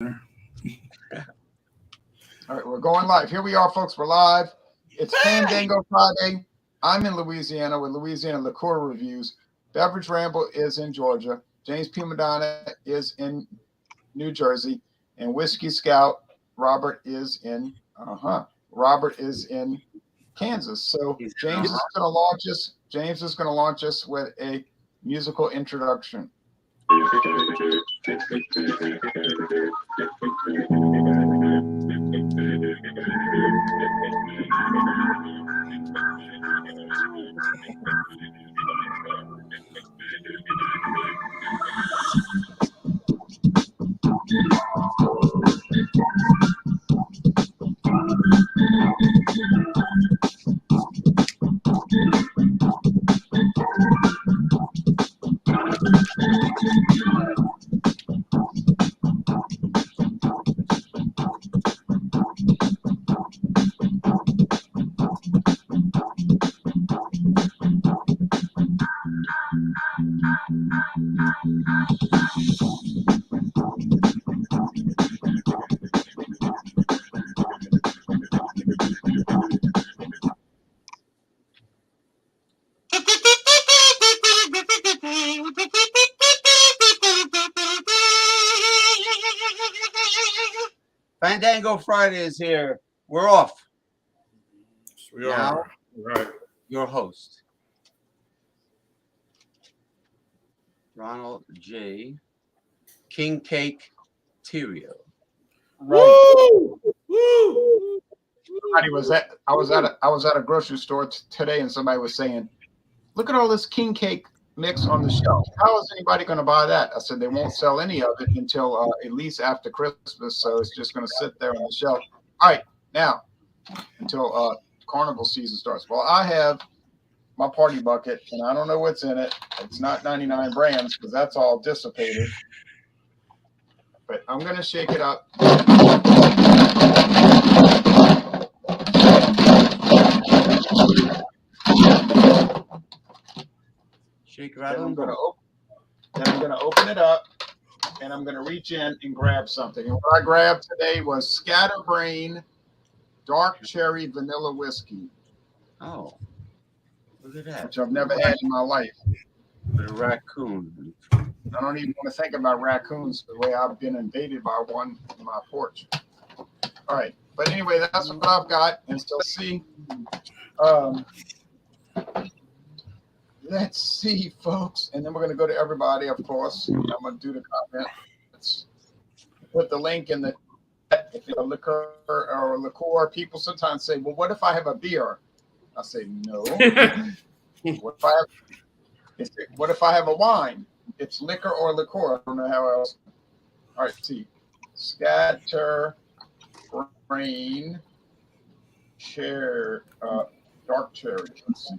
All right, we're going live. Here we are, folks. We're live. It's Fandango Friday. I'm in Louisiana with Louisiana Liqueur Reviews. Beverage Ramble is in Georgia. James P. Madonna is in New Jersey. And Whiskey Scout, Robert is in Kansas. So James is going to launch us. James is going to launch us with a musical introduction. Fandango Friday is here. We're off. We are. Right. Your host, Ronald J. King Cake Terrio. Right. Woo! I was at a grocery store today, and somebody was saying, "Look at all this king cake mix on the shelf. How is anybody going to buy that?" I said, "They won't sell any of it until at least after Christmas, so it's just going to sit there on the shelf." All right, now until carnival season starts. Well, I have my party bucket, and I don't know what's in it. It's not 99 brands because that's all dissipated. But I'm going to shake it up. Shake right Then on. I'm going to open it up, and I'm going to reach in and grab something. And what I grabbed today was Scatterbrain Dark Cherry Vanilla Whiskey. Oh, look at that. Which I've never had in my life. With a raccoon. I don't even want to think about raccoons the way I've been invaded by one in my porch. All right. But anyway, that's what I've got. And so let's see, folks. And then we're going to go to everybody, of course. I'm going to do the comments. Put the link in the if you're a liquor or a liqueur. People sometimes say, well, what if I have a beer? I say, no. What if I have a wine? It's liquor or liqueur. I don't know how else. All right, see. Scatterbrain dark cherry. Let's see.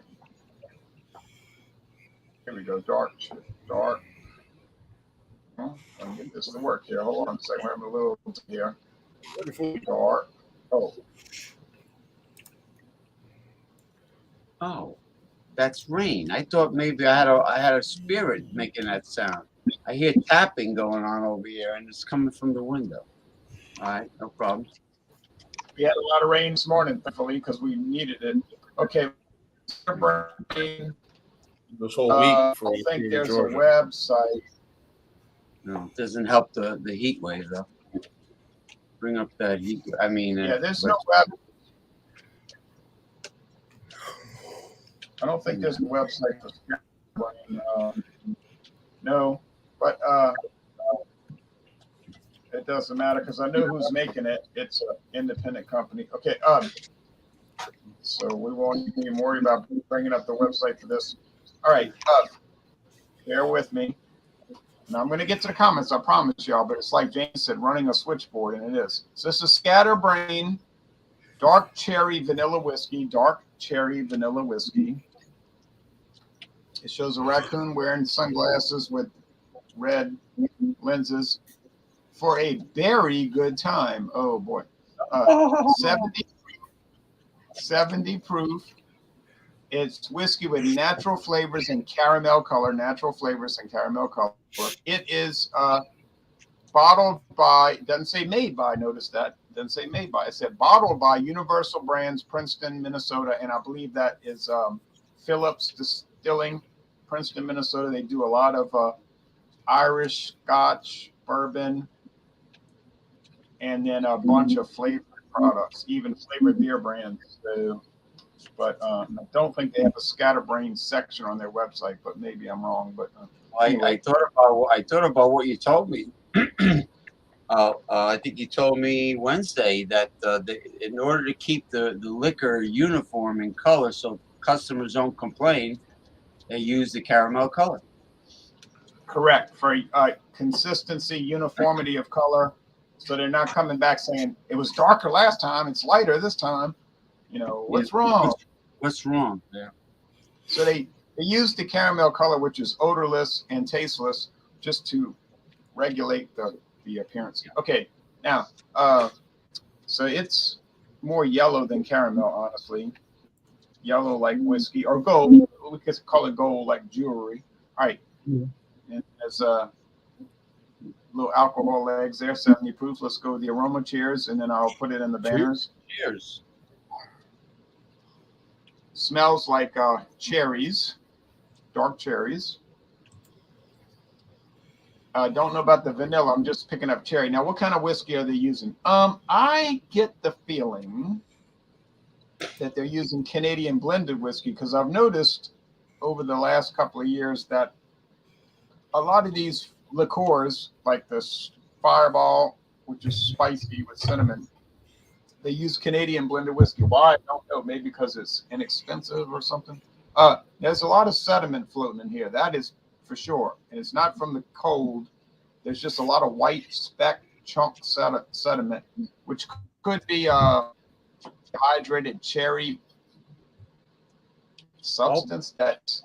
Here we go. Dark. Let me get this to work here. Hold on a second. We're having a little here. Dark. Oh, that's rain. I thought maybe I had a spirit making that sound. I hear tapping going on over here, and it's coming from the window. All right, no problem. We had a lot of rain this morning, thankfully, because we needed it. Okay. This whole week for I think there's Georgia. a website. No, it doesn't help the heat wave, though. Bring up that heat. I mean, there's no web. I don't think there's a website for Scatterbrain. No, but it doesn't matter because I know who's making it. It's an independent company. Okay. So we won't even worry about bringing up the website for this. All right. Bear with me. Now I'm going to get to the comments. I promise y'all. But it's like James said, running a switchboard, and it is. So this is Scatterbrain Dark Cherry Vanilla Whiskey. Dark Cherry Vanilla Whiskey. It shows a raccoon wearing sunglasses with red lenses for a very good time. Oh boy. 70 proof. It's whiskey with natural flavors and caramel color. It is bottled by, it doesn't say made by, notice that. It doesn't say made by. It said bottled by Universal Brands, Princeton, Minnesota. And I believe that is Phillips Distilling, Princeton, Minnesota. They do a lot of Irish, Scotch, bourbon, and then a bunch of flavored products, even flavored beer brands. So, but I don't think they have a scatterbrain section on their website, but maybe I'm wrong. But anyway. I thought about what you told me. I think you told me Wednesday that in order to keep the liquor uniform in color, so customers don't complain, they use the caramel color. Correct, for consistency, uniformity of color, so they're not coming back saying it was darker last time, it's lighter this time. You know, what's wrong? What's wrong? Yeah. So they use the caramel color, which is odorless and tasteless, just to regulate the appearance. Okay, now so it's more yellow than caramel, honestly. Yellow like whiskey, or gold. We could call it gold like jewelry. All right. Yeah. And there's little alcohol legs there, 70 proof. Let's go with the aroma. Cheers, and then I'll put it in the banners. Cheers. Smells like cherries, dark cherries. Don't know about the vanilla. I'm just picking up cherry. Now, what kind of whiskey are they using? I get the feeling that they're using Canadian blended whiskey, because I've noticed over the last couple of years that a lot of these liqueurs, like this Fireball, which is spicy with cinnamon, they use Canadian blended whiskey. Why? I don't know. Maybe because it's inexpensive or something. There's a lot of sediment floating in here. That is for sure. And it's not from the cold. There's just a lot of white speck chunk sediment, which could be dehydrated cherry substance that's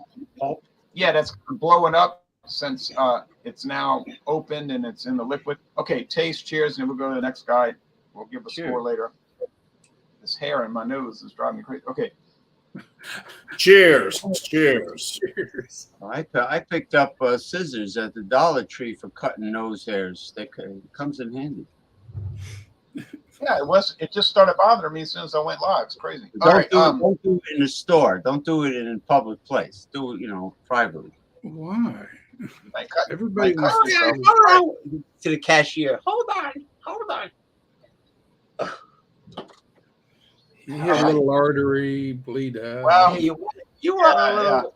blowing up since it's now opened and it's in the liquid. Okay, taste, cheers, and we'll go to the next guy. We'll give a score later. This hair in my nose is driving me crazy. Okay. Cheers. Cheers. I picked up scissors at the Dollar Tree for cutting nose hairs. It comes in handy. Yeah, it just started bothering me as soon as I went live. It's crazy. Don't do it in the store. Don't do it in a public place. Do it, privately. Why? Everybody hold on. To the cashier. Hold on. He had a little artery bleed out. Well, you want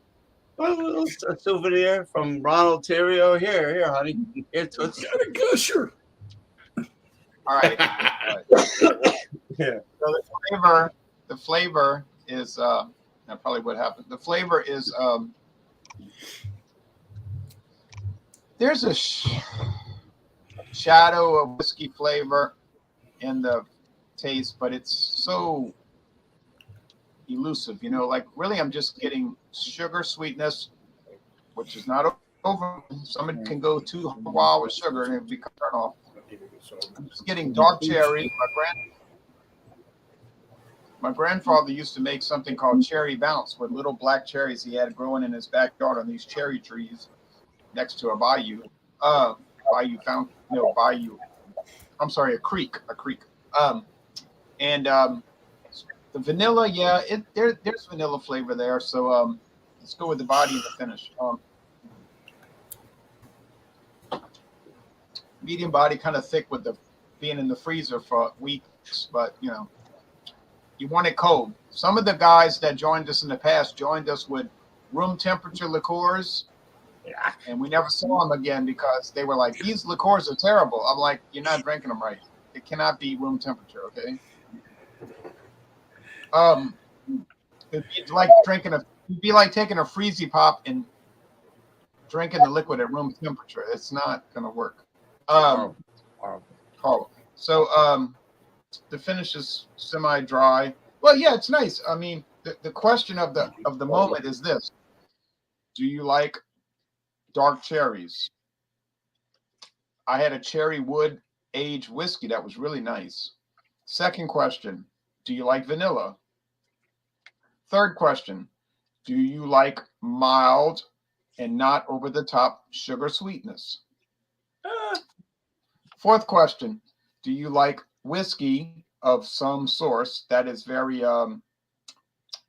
a little souvenir from Ronald Terrio? Here, honey. Here, Toots. Got a gusher. All right. Yeah. So the flavor is that probably what happened. The flavor is there's a shadow of whiskey flavor in the taste, but it's so elusive, like really I'm just getting sugar sweetness, which is not over. Somebody can go too wild with sugar and it'll be turned off. I'm just getting dark cherry. My grandfather used to make something called cherry bounce with little black cherries he had growing in his backyard on these cherry trees next to a bayou. I'm sorry, a creek. The vanilla, there's vanilla flavor there. So let's go with the body and the finish. Medium body, kind of thick with the being in the freezer for weeks, but you want it cold. Some of the guys that joined us in the past joined us with room temperature liqueurs. Yeah. And we never saw them again because they were like, these liqueurs are terrible. I'm like, you're not drinking them right. It cannot be room temperature, okay? It'd be like taking a Freezy Pop and drinking the liquid at room temperature. It's not gonna work. So the finish is semi-dry. Well, yeah, it's nice. I mean, the question of the moment is this: do you like dark cherries? I had a cherry wood aged whiskey that was really nice. Second question: do you like vanilla? Third question: do you like mild and not over the top sugar sweetness? Fourth question: do you like whiskey of some source that is very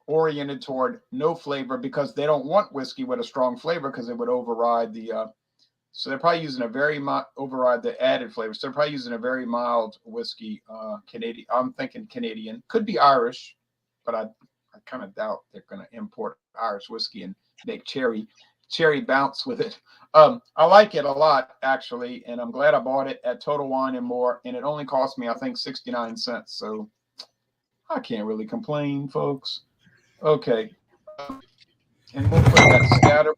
oriented toward no flavor, because they don't want whiskey with a strong flavor because it would override the so they're probably using a very override the added flavor. So they're probably using a very mild whiskey. Canadian. I'm thinking Canadian. Could be Irish, but I kind of doubt they're going to import Irish whiskey and make cherry bounce with it. I like it a lot, actually, and I'm glad I bought it at Total Wine and More, and it only cost me, I think, 69 cents. So I can't really complain, folks. Okay. And we'll put that scatter.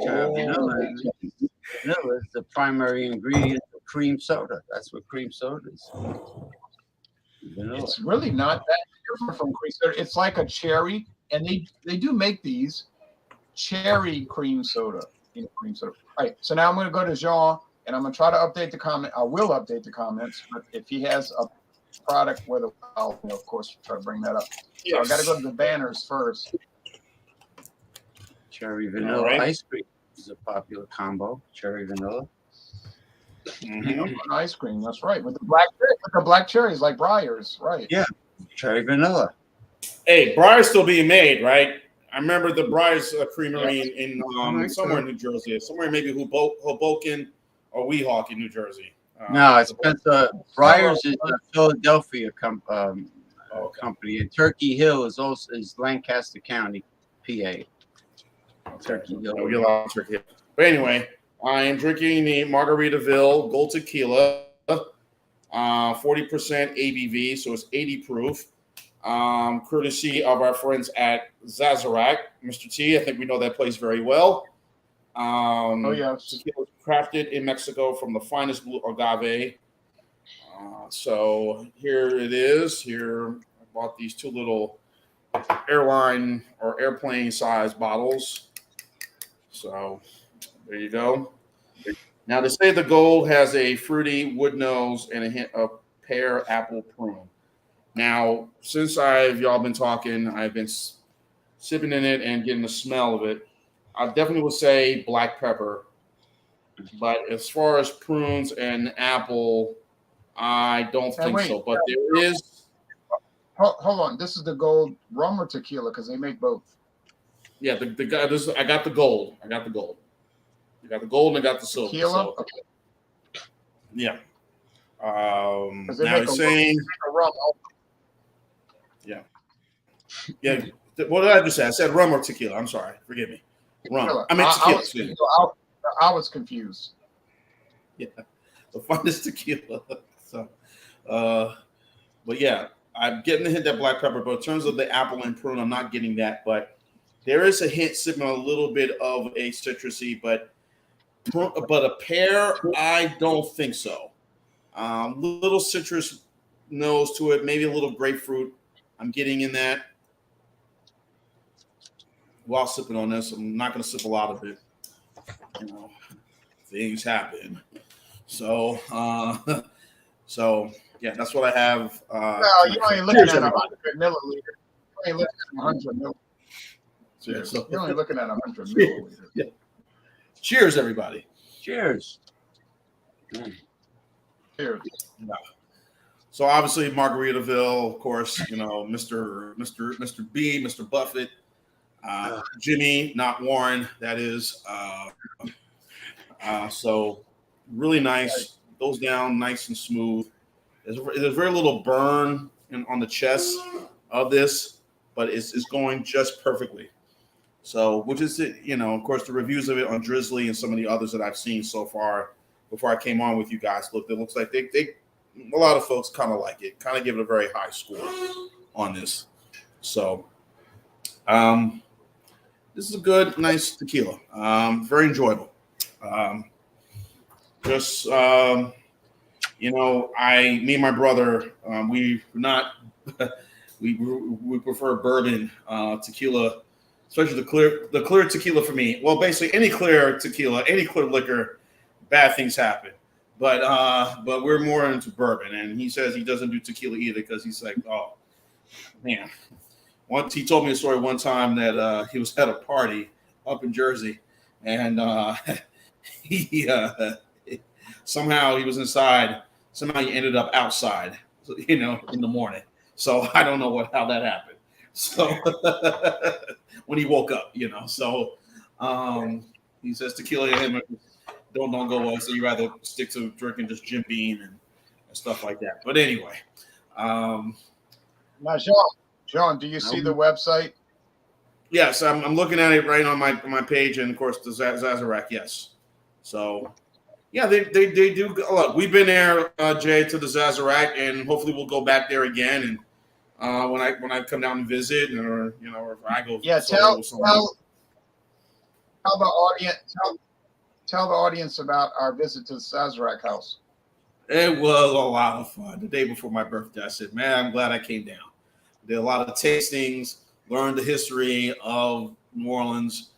Vanilla is the primary ingredient of cream soda. That's what cream soda is. Vanilla. It's really not that different from cream soda. It's like a cherry, and they do make these cherry cream soda. Cream soda. All right. So now I'm going to go to Jean, and I'm going to try to update the comment. I will update the comments, but if he has a product where I'll, of course, try to bring that up. So I got to go to the banners first. Cherry vanilla ice cream is a popular combo. Cherry vanilla. Ice cream, that's right. With the black cherries like Breyers, right? Yeah, cherry vanilla. Hey, Breyers still being made, right? I remember the Breyers creamery in somewhere in New Jersey, somewhere maybe Hoboken or Weehawken, New Jersey. No, it's Breyers is a Philadelphia company, and Turkey Hill is Lancaster County, PA. Turkey Hill. But anyway, I am drinking the Margaritaville Gold Tequila, 40% ABV, so it's 80 proof. Courtesy of our friends at Zazarak, Mr. T. I think we know that place very well. Yes. Tequila crafted in Mexico from the finest blue agave. So here it is. Here I bought these two little airline or airplane size bottles. So there you go. Now they say the gold has a fruity wood nose and a hint of pear, apple, prune. Now, since y'all been talking, I've been sipping in it and getting the smell of it. I definitely would say black pepper. But as far as prunes and apple, I don't think so. But there is. Hold on. This is the gold rum or tequila, because they make both. Yeah, I got the gold. I got the gold. I got the gold and I got the silver. Tequila? So, okay. Yeah. Now he's saying. Rum. Yeah. Yeah. What did I just say? I said rum or tequila. I'm sorry. Forgive me. Rum. Tequila. I meant tequila. I was confused. Yeah. The finest tequila. So, but yeah, I'm getting the hint that black pepper. But in terms of the apple and prune, I'm not getting that. But there is a hint, sipping a little bit of a citrusy, but a pear, I don't think so. Little citrus nose to it, maybe a little grapefruit. I'm getting in that while sipping on this. I'm not going to sip a lot of it. Things happen. So, yeah, that's what I have. Well, you're only looking at 100 milliliters. You ain't looking at 100 milliliters. Yeah, so, you're only looking at 100 milliliters. Yeah. Cheers, everybody. Cheers. Cheers. Yeah. So obviously Margaritaville, of course, Mr. B, Mr. Buffett, Jimmy, not Warren. That is. So really nice. Goes down nice and smooth. There's very little burn on the chest of this, but it's going just perfectly. So, which is, of course, the reviews of it on Drizzly and some of the others that I've seen so far before I came on with you guys. It looks like they a lot of folks kind of like it, kind of give it a very high score on this. So, this is a good, nice tequila. Very enjoyable. Me and my brother, we prefer bourbon, tequila, especially the clear tequila for me. Well, basically any clear tequila, any clear liquor, bad things happen. But we're more into bourbon, and he says he doesn't do tequila either because he's like, oh man. Once he told me a story one time that he was at a party up in Jersey, and he somehow he was inside. Somehow he ended up outside, in the morning. So I don't know how that happened. So when he woke up, so he says tequila and him don't go well. So you rather stick to drinking just Jim Beam and stuff like that. But anyway, Now, Jean, do you see the website? yes, I'm looking at it right on my page, and of course the Zazarak. Yes, so yeah, they do. Look, we've been there, Jay, to the Zazarak, and hopefully we'll go back there again. And when I come down and visit, or if I go, Yeah, solo tell the audience tell the audience about our visit to the Sazerac house. It was a lot of fun. The day before my birthday, I said, "Man, I'm glad I came down." Did a lot of tastings, learned the history of New Orleans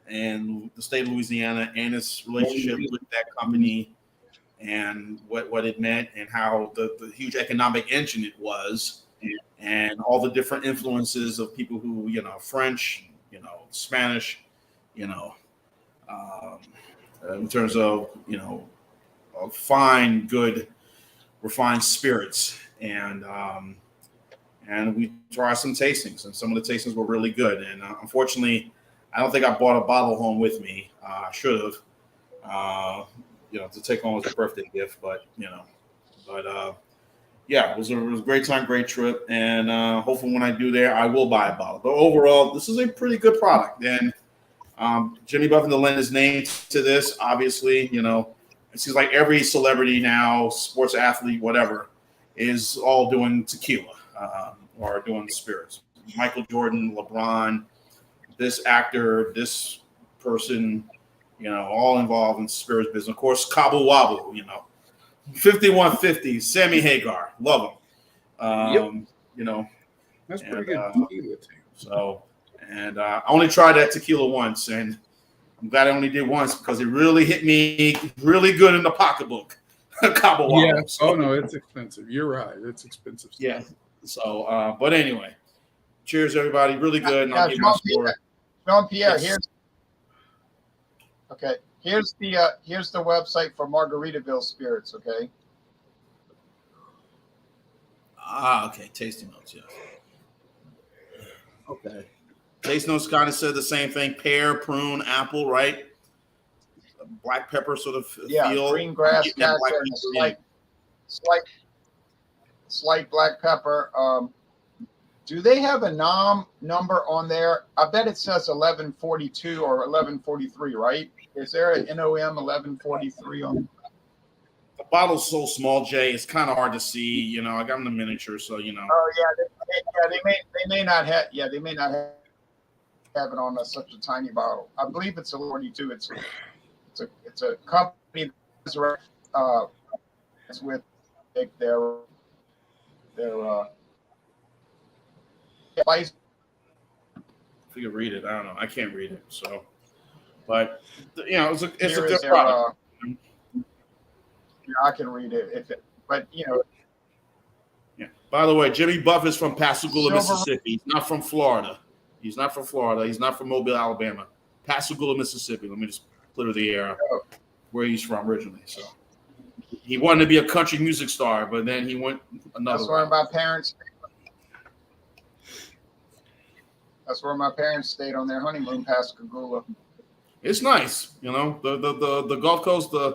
and the state of Louisiana and its relationship with that company, and what it meant, and how the huge economic engine it was, and all the different influences of people who, French, Spanish, in terms of, fine, good, refined spirits. And we tried some tastings, and some of the tastings were really good. And unfortunately, I don't think I bought a bottle home with me. I should have, to take home as a birthday gift. But yeah, it was a great time, great trip. And hopefully when I do there, I will buy a bottle. But overall, this is a pretty good product. And Jimmy Buffett to lend his name to this, obviously, it seems like every celebrity now, sports athlete, whatever, is all doing tequila or doing spirits. Michael Jordan, LeBron, this actor, this person, all involved in spirits business. Of course, Cabo Wabo, 5150, Sammy Hagar, love him. That's pretty good tequila too. So, and I only tried that tequila once, and I'm glad I only did once because it really hit me really good in the pocketbook. Cabo Wabo. Yeah. So, Oh no, it's expensive. You're right. It's expensive. Stuff. yeah. So, but anyway, cheers, everybody. Really good. And I'll give my score. Jean-Pierre, Yes. here's the website for Margaritaville Spirits. Okay. Okay. Tasting notes. Yeah. Okay. Taste notes kind of said the same thing: pear, prune, apple, right? Black pepper sort of feel. Green grass, Yeah, cactus, and slight black pepper. Do they have a number on there? I bet it says 1142 or 1143, right? Is there an NOM 1143 on? The bottle's so small, Jay. It's kind of hard to see. I got them in the miniature, so Oh yeah, they may not have. Yeah, they may not have it on such a tiny bottle. I believe it's a 42. It's a company that's with their spice. if you could read it, I don't know. I can't read it, so. But it's a Here good is their, product. I can read it but Yeah. By the way, Jimmy Buffett's from Pascagoula, Silver- Mississippi. He's not from Florida. He's not from Mobile, Alabama. Pascagoula, Mississippi. Let me just clear the air where he's from originally. So he wanted to be a country music star, but then he went another That's where route. my parents. That's where my parents stayed on their honeymoon, Pascagoula. It's nice, the Gulf Coast, the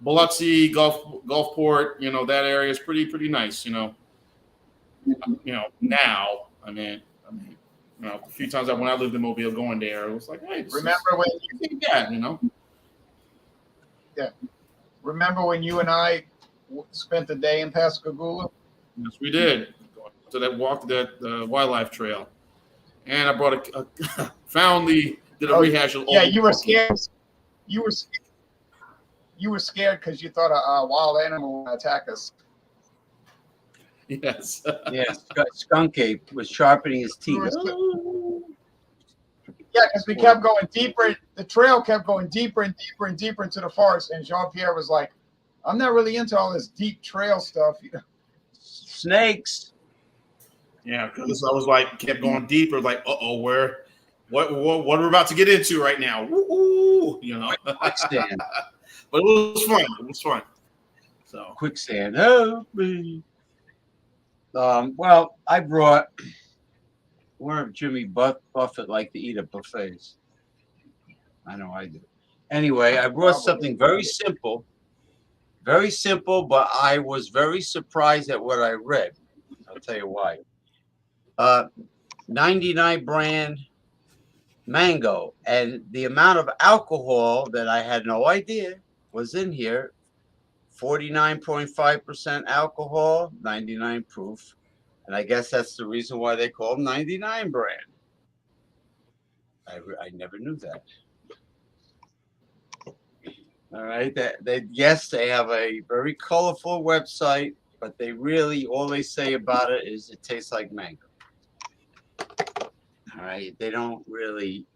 Biloxi, Gulfport, that area is pretty nice, Now, I mean, a few times when I lived in Mobile, going there, it was like, hey, Remember when you and I spent the day in Pascagoula? Yes, we did. So that walk that wildlife trail, and I brought did a rehash of. Yeah, you were scared. You were scared because you thought a wild animal would attack us. Yes. Yes, Skunk Ape was sharpening his teeth. Yeah, because we kept going deeper. The trail kept going deeper and deeper and deeper into the forest. And Jean-Pierre was like, I'm not really into all this deep trail stuff. Snakes. Yeah, because I was like, kept going deeper, like, what we're about to get into right now. Woo-hoo, Stand. But it was fun. It was fun. So quicksand. Help me. Well, I brought. Where Jimmy Buffett like to eat at buffets. I know I do. Anyway, I brought something very simple, but I was very surprised at what I read. I'll tell you why. 99 brand mango, and the amount of alcohol that I had no idea was in here. 49.5% alcohol, 99 proof. And I guess that's the reason why they call 99 brand. I never knew that. All right. Yes, they have a very colorful website, but they really, all they say about it is it tastes like mango. All right. They don't really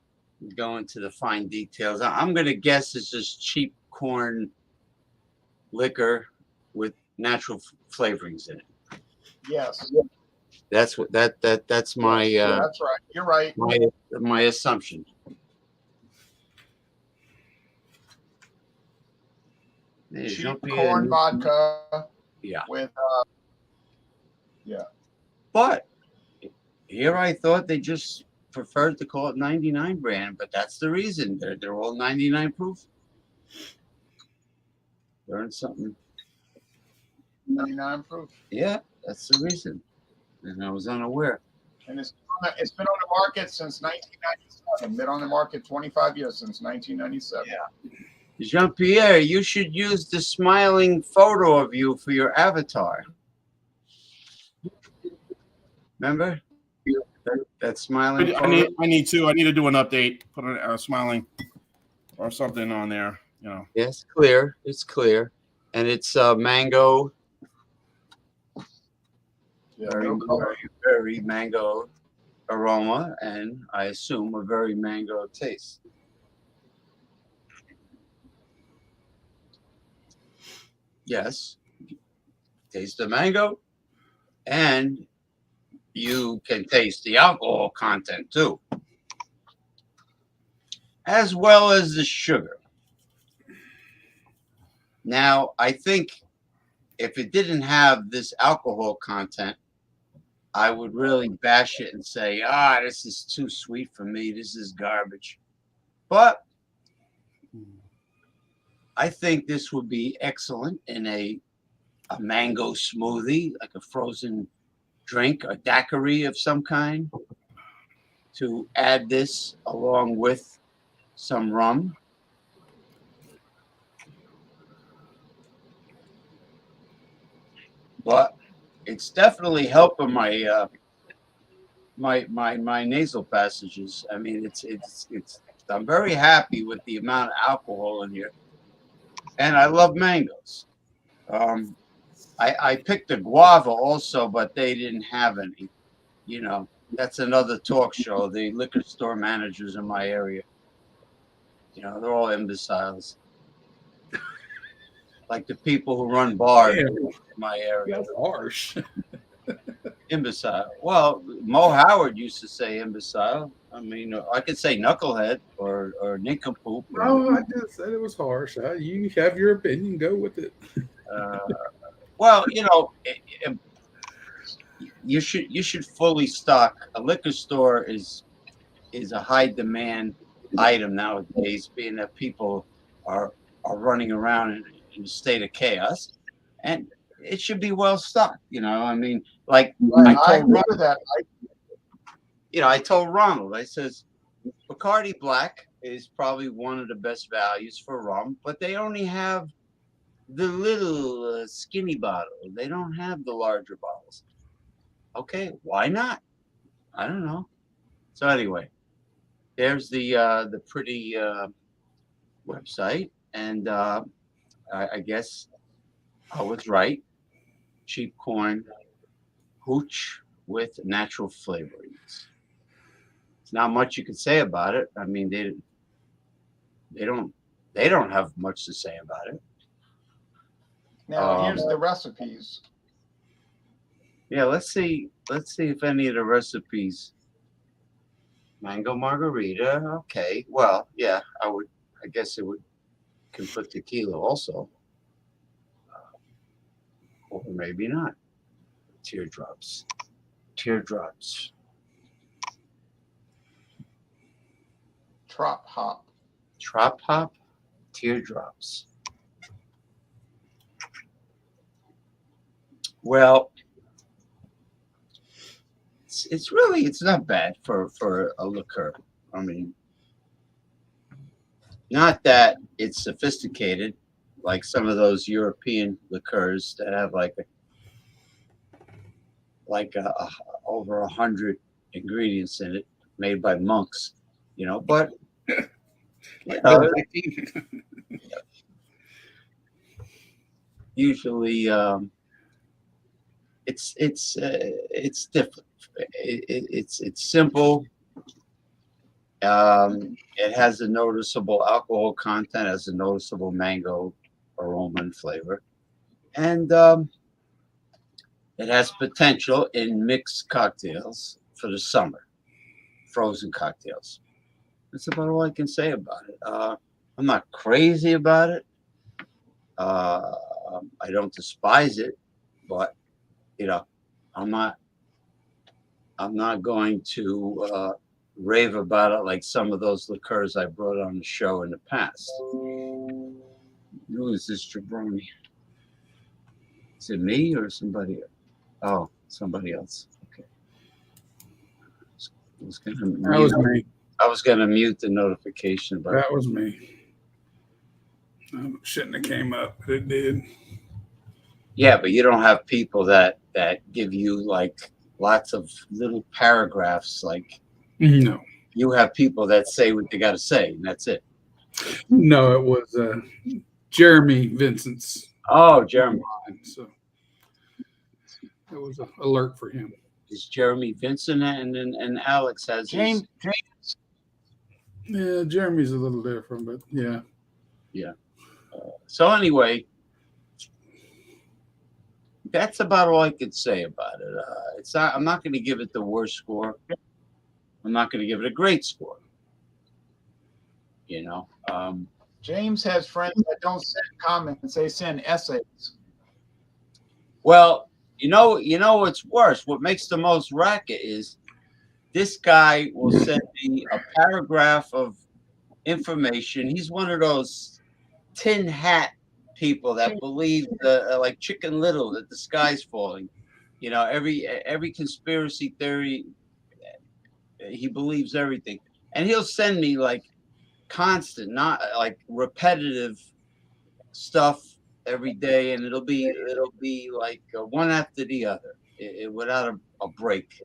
go into the fine details. I'm going to guess it's just cheap corn liquor with natural flavorings in it. Yes. That's what that's my That's right. You're right. my assumption. Cheap corn vodka. Yeah. With yeah. But here I thought they just preferred to call it 99 brand, but that's the reason. They're all 99 proof. Learned something. 99 proof. Yeah, that's the reason. And I was unaware. And it's been on the market since 1997. Been on the market 25 years, since 1997. Yeah. Jean-Pierre, you should use the smiling photo of you for your avatar. Remember? That smiling photo? I need to do an update. Put a smiling or something on there. You know. Yeah, it's clear. It's clear. And it's mango. Yeah, Very mango aroma, and I assume a very mango taste. Yes, taste the mango, and you can taste the alcohol content too, as well as the sugar. Now, I think if it didn't have this alcohol content, I would really bash it and say, this is too sweet for me. This is garbage. But I think this would be excellent in a mango smoothie, like a frozen drink, a daiquiri of some kind, to add this along with some rum. But it's definitely helping my my nasal passages. I mean, it's I'm very happy with the amount of alcohol in here, and I love mangoes. I picked a guava also, but they didn't have any. You know, that's another talk show. The liquor store managers in my area, you know, they're all imbeciles. Like the people who run bars in my area. That's harsh. Imbecile. Well, Mo Howard used to say imbecile. I mean, I could say knucklehead or nincompoop. No, I just said it was harsh. You have your opinion. Go with it. Well, you know, you should fully stock. A liquor store is a high demand item nowadays, being that people are running around in a state of chaos, and it should be well stocked. You know, I mean, like I told Ronald, I says Bacardi Black is probably one of the best values for rum, but they only have the little skinny bottle. They don't have the larger bottles. Okay, why not? I don't know. So anyway, there's the pretty website, and I guess I was right. Cheap corn hooch with natural flavorings. It's not much you could say about it. I mean, they don't have much to say about it. Now here's the recipes. Yeah, let's see if any of the recipes. Mango margarita. Okay. Well, yeah, I guess it would can put tequila also. or maybe not. Teardrops. Teardrops. Trop hop. Trop hop. Teardrops. Well, it's really, it's not bad for a liqueur. I mean, not that it's sophisticated like some of those European liqueurs that have like over 100 ingredients in it, made by monks, you know. But you know, usually it's different. It's simple. It has a noticeable alcohol content, has a noticeable mango aroma and flavor, and it has potential in mixed cocktails for the summer, frozen cocktails. That's about all I can say about it. I'm not crazy about it. I don't despise it, but you know, I'm not going to rave about it like some of those liqueurs I brought on the show in the past. Who is this jabroni? Is it me or somebody else? Oh, somebody else. Okay. That was me. I was gonna mute the notification, but That was me. Shouldn't have came up, but it did. yeah, but you don't have people that give you like lots of little paragraphs. Like No, you have people that say what they got to say, and that's it. no, it was Jeremy Vincent's. Oh, Jeremy. So it was an alert for him. Is Jeremy Vincent and Alex has James. Yeah, Jeremy's a little different, but yeah. So anyway, that's about all I could say about it. It's not. I'm not going to give it the worst score. I'm not going to give it a great score. You know. James has friends that don't send comments; they send essays. Well, you know what's worse. What makes the most racket is this guy will send me a paragraph of information. He's one of those tin hat people that believe like Chicken Little that the sky's falling. You know, every conspiracy theory, he believes everything, and he'll send me like constant, not like repetitive stuff every day, and it'll be like one after the other, without a break.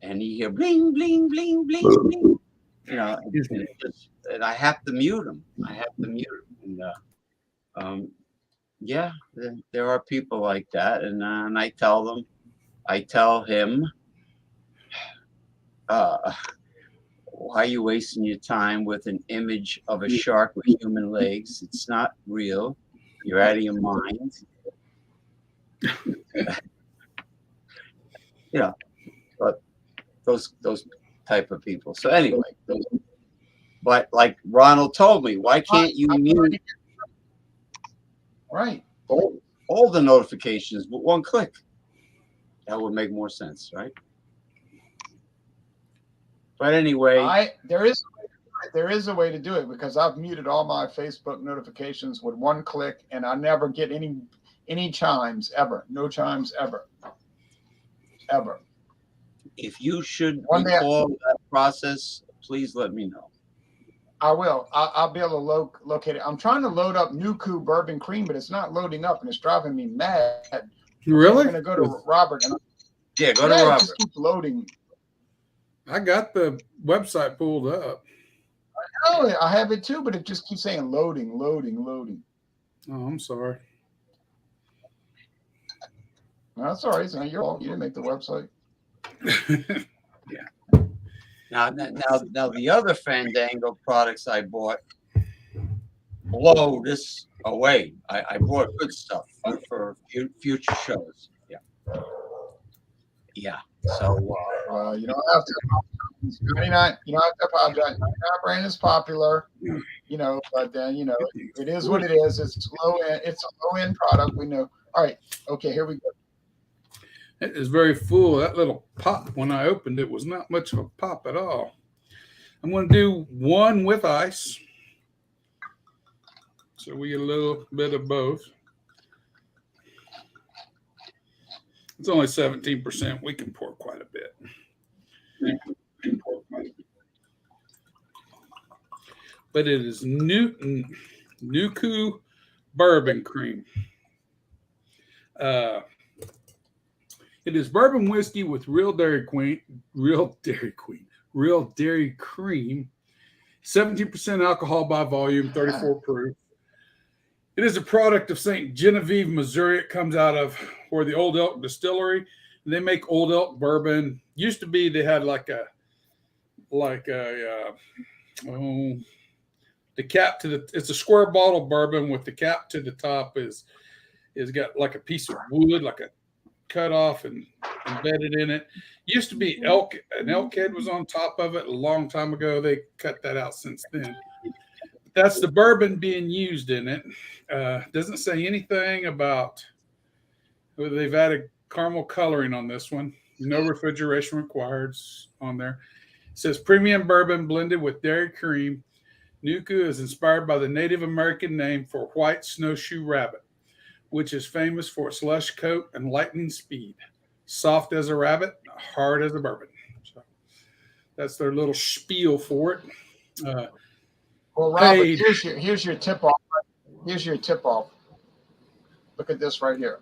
And you hear bling bling bling bling bling, you know, and I have to mute him. And yeah, there are people like that, and I tell him, why are you wasting your time with an image of a shark with human legs? It's not real. You're out of your mind. You know, but those type of people. So anyway, but like Ronald told me, why can't you mute Right. all the notifications with one click? That would make more sense, right? But anyway, there is a way to do it because I've muted all my Facebook notifications with one click, and I never get any chimes ever. No chimes ever. if you should recall that process, please let me know. I will. I'll be able to locate it. I'm trying to load up Nuku Bourbon Cream, but it's not loading up, and it's driving me mad. Really? I'm going to go to Robert. And go to Robert. Robert. It just keeps loading. I got the website pulled up. Oh, I have it too, but it just keeps saying loading. Oh, I'm sorry. No, that's all right. It's not your fault. You didn't make the website. Yeah. Now, the other Fandango products I bought blow this away. I bought good stuff for future shows. Yeah. So you don't have to. 99. You don't have to apologize. 99 brand is popular, but then it is what it is. It's low end. It's a low end product. We know. All right. Okay, here we go. It is very full. That little pop, when I opened it, was not much of a pop at all. I'm going to do one with ice. So we get a little bit of both. It's only 17%. We can pour quite a bit. But it is Nuku bourbon cream. It is bourbon whiskey with real dairy cream, 17% alcohol by volume, 34 proof. It is a product of St. Genevieve, Missouri. It comes out of where the Old Elk Distillery. They make Old Elk bourbon. Used to be they had the cap to the. It's a square bottle bourbon with the cap to the top is got like a piece of wood, like a cut off and embedded in it. Used to be an elk head was on top of it a long time ago. They cut that out since then. That's the bourbon being used in it. Doesn't say anything about whether they've added caramel coloring on this one. No refrigeration required on there. It says premium bourbon blended with dairy cream. Nuku is inspired by the Native American name for white snowshoe rabbit, which is famous for its lush coat and lightning speed. Soft as a rabbit, hard as a bourbon. So that's their little spiel for it. Well, Robert, here's your tip off. Here's your tip off. Look at this right here.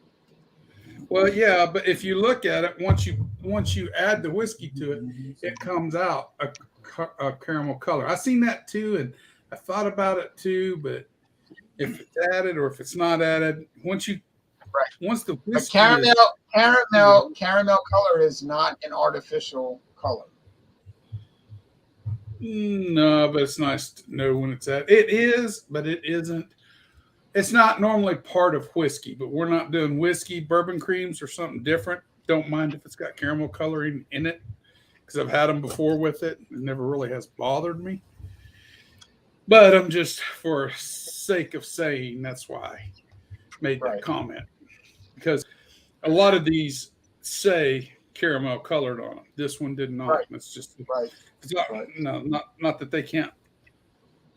Well, yeah, but if you look at it, once you add the whiskey to it, it comes out a caramel color. I seen that too, and I thought about it too, but if it's added or if it's not added, once the whiskey caramel color is not an artificial color. No, but it's nice to know when it's added. It is, but it isn't. It's not normally part of whiskey, but we're not doing whiskey. Bourbon creams or something different. Don't mind if it's got caramel coloring in it, because I've had them before with it. It never really has bothered me. But I'm just, for sake of saying, that's why I made that comment. Because a lot of these say caramel colored on them. This one did not. Right. It's just right. It's not, right. No, not that they can't.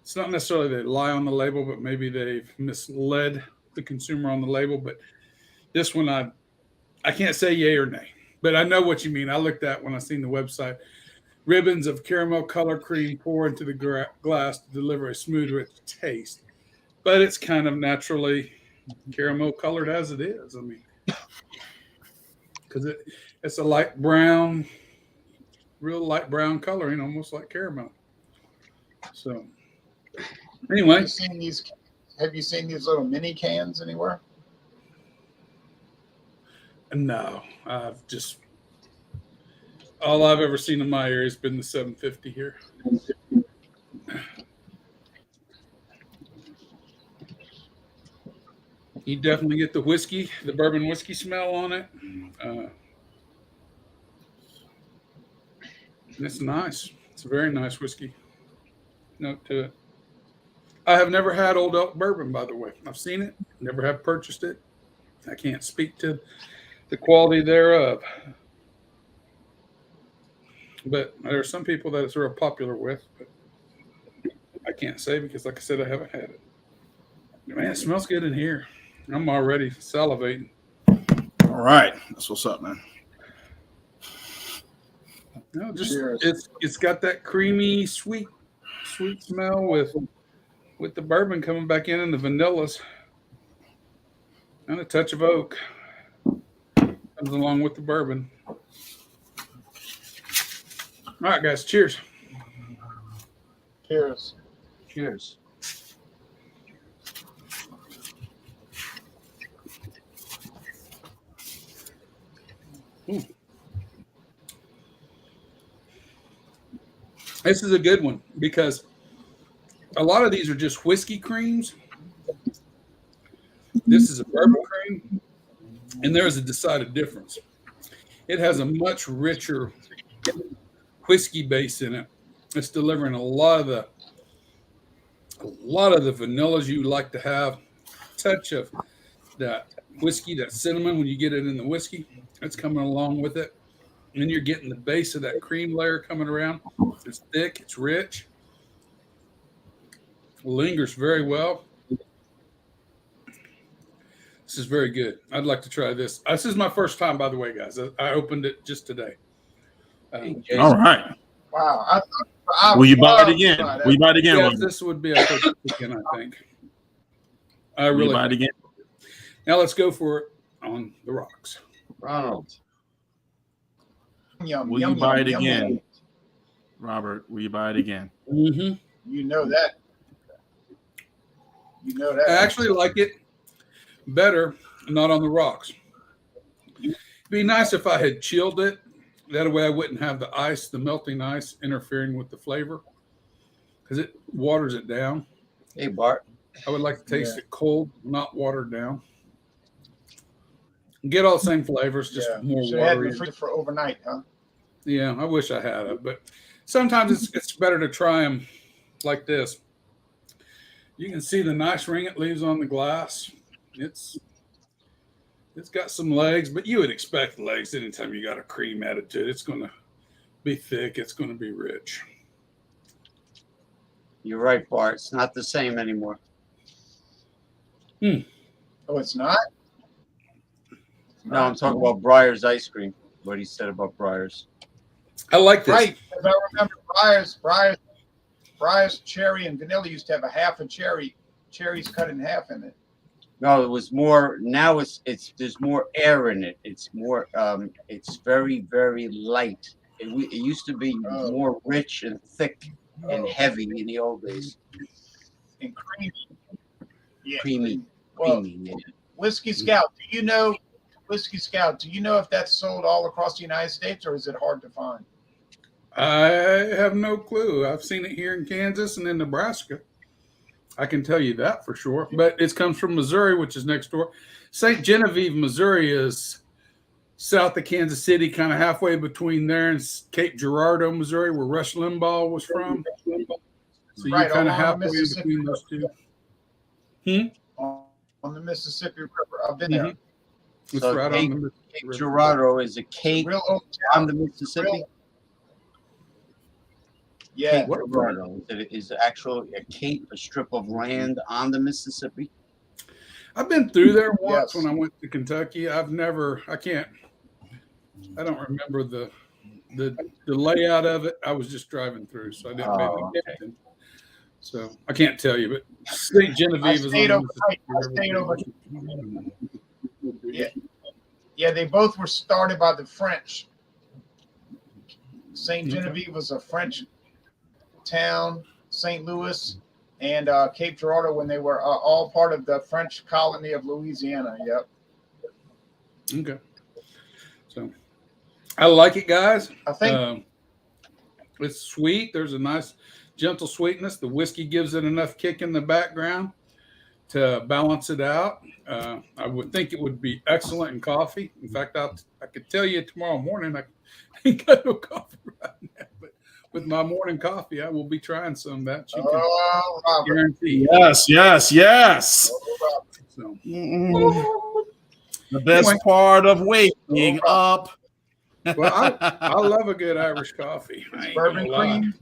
It's not necessarily they lie on the label, but maybe they've misled the consumer on the label. But this one, I can't say yay or nay, but I know what you mean. I looked at when I seen the website. Ribbons of caramel color cream pour into the glass to deliver a smooth, rich taste. But it's kind of naturally caramel colored as it is. I mean, because it's a light brown, real light brown coloring, almost like caramel. So anyway, have you seen these little mini cans anywhere? No, all I've ever seen in my area has been the 750 here. You definitely get the whiskey, the bourbon whiskey smell on it. It's nice. It's a very nice whiskey note to it. I have never had Old Elk bourbon, by the way. I've seen it, never have purchased it. I can't speak to the quality thereof. But there are some people that it's real popular with, but I can't say because, like I said, I haven't had it. Man, it smells good in here. I'm already salivating. All right. That's what's up, man. No, just it's got that creamy, sweet smell with the bourbon coming back in and the vanillas and a touch of oak comes along with the bourbon. All right, guys. Cheers. Cheers. Cheers. This is a good one because a lot of these are just whiskey creams. This is a bourbon cream, and there is a decided difference. It has a much richer whiskey base in it. It's delivering a lot of the vanillas you like to have, touch of that whiskey, that cinnamon, when you get it in the whiskey, that's coming along with it. And then you're getting the base of that cream layer coming around. It's thick, it's rich, lingers very well. This is very good. I'd like to try this. This is my first time, by the way, guys. I opened it just today. All right. Wow. I Will you buy it love again? that. Will you buy it again? Yes, Robert? this would be a first again, I think. I Will you really buy it again? Now let's go for it on the rocks. Ronald, Yum, Will yum, you buy yum, it yum, again? yum. Robert, will you buy it again? Mm-hmm. You know that. You know that. I actually like it better not on the rocks. It'd be nice if I had chilled it. That way I wouldn't have the ice, the melting ice, interfering with the flavor because it waters it down. hey Bart. I would like to taste it cold, not watered down. Get all the same flavors, just more Should have had watery. the freezer for overnight, huh? Yeah, I wish I had it, but sometimes it's better to try them like this. You can see the nice ring it leaves on the glass. It's got some legs, but you would expect legs anytime you got a cream added to it. It's going to be thick. It's going to be rich. You're right, Bart. It's not the same anymore. Oh, it's not? No, I'm talking about Breyer's ice cream. What he said about Breyer's. I like this. Right. Because I remember Breyer's cherry and vanilla used to have a half a cherries cut in half in it. No, it was more. Now it's there's more air in it. It's more. It's very, very light. It used to be more rich and thick and heavy in the old days. And creamy. Yeah. Creamy. Well, Creamy. Yeah. Whiskey Scout, do you know if that's sold all across the United States or is it hard to find? I have no clue. I've seen it here in Kansas and in Nebraska. I can tell you that for sure. But it comes from Missouri, which is next door. St. Genevieve, Missouri is south of Kansas City, kind of halfway between there and Cape Girardeau, Missouri, where Rush Limbaugh was from. So you're kind of halfway in between those two. On the Mississippi River. I've been there. It's So right on the Mississippi Cape River. Girardeau is a cape Real old on town. the Mississippi. Yeah. Cape Girardeau is actually a cape, a strip of land on the Mississippi. I've been through there once Yes. when I went to Kentucky. I don't remember the layout of it. I was just driving through, so I didn't pay attention. So I can't tell you, but St. Genevieve is on the Mississippi River. Yeah, they both were started by the French. St. Genevieve was a French town, St. Louis, and Cape Girardeau when they were all part of the French colony of Louisiana. Yep. Okay. So I like it, guys. I think it's sweet. There's a nice, gentle sweetness. The whiskey gives it enough kick in the background to balance it out. I would think it would be excellent in coffee. In fact, I could tell you tomorrow morning, I ain't got no coffee right now, but with my morning coffee, I will be trying some of that. You can Robert. guarantee. Yes. So, The best part of waking up. well, I love a good Irish coffee. I ain't Bourbon gonna lie. cream.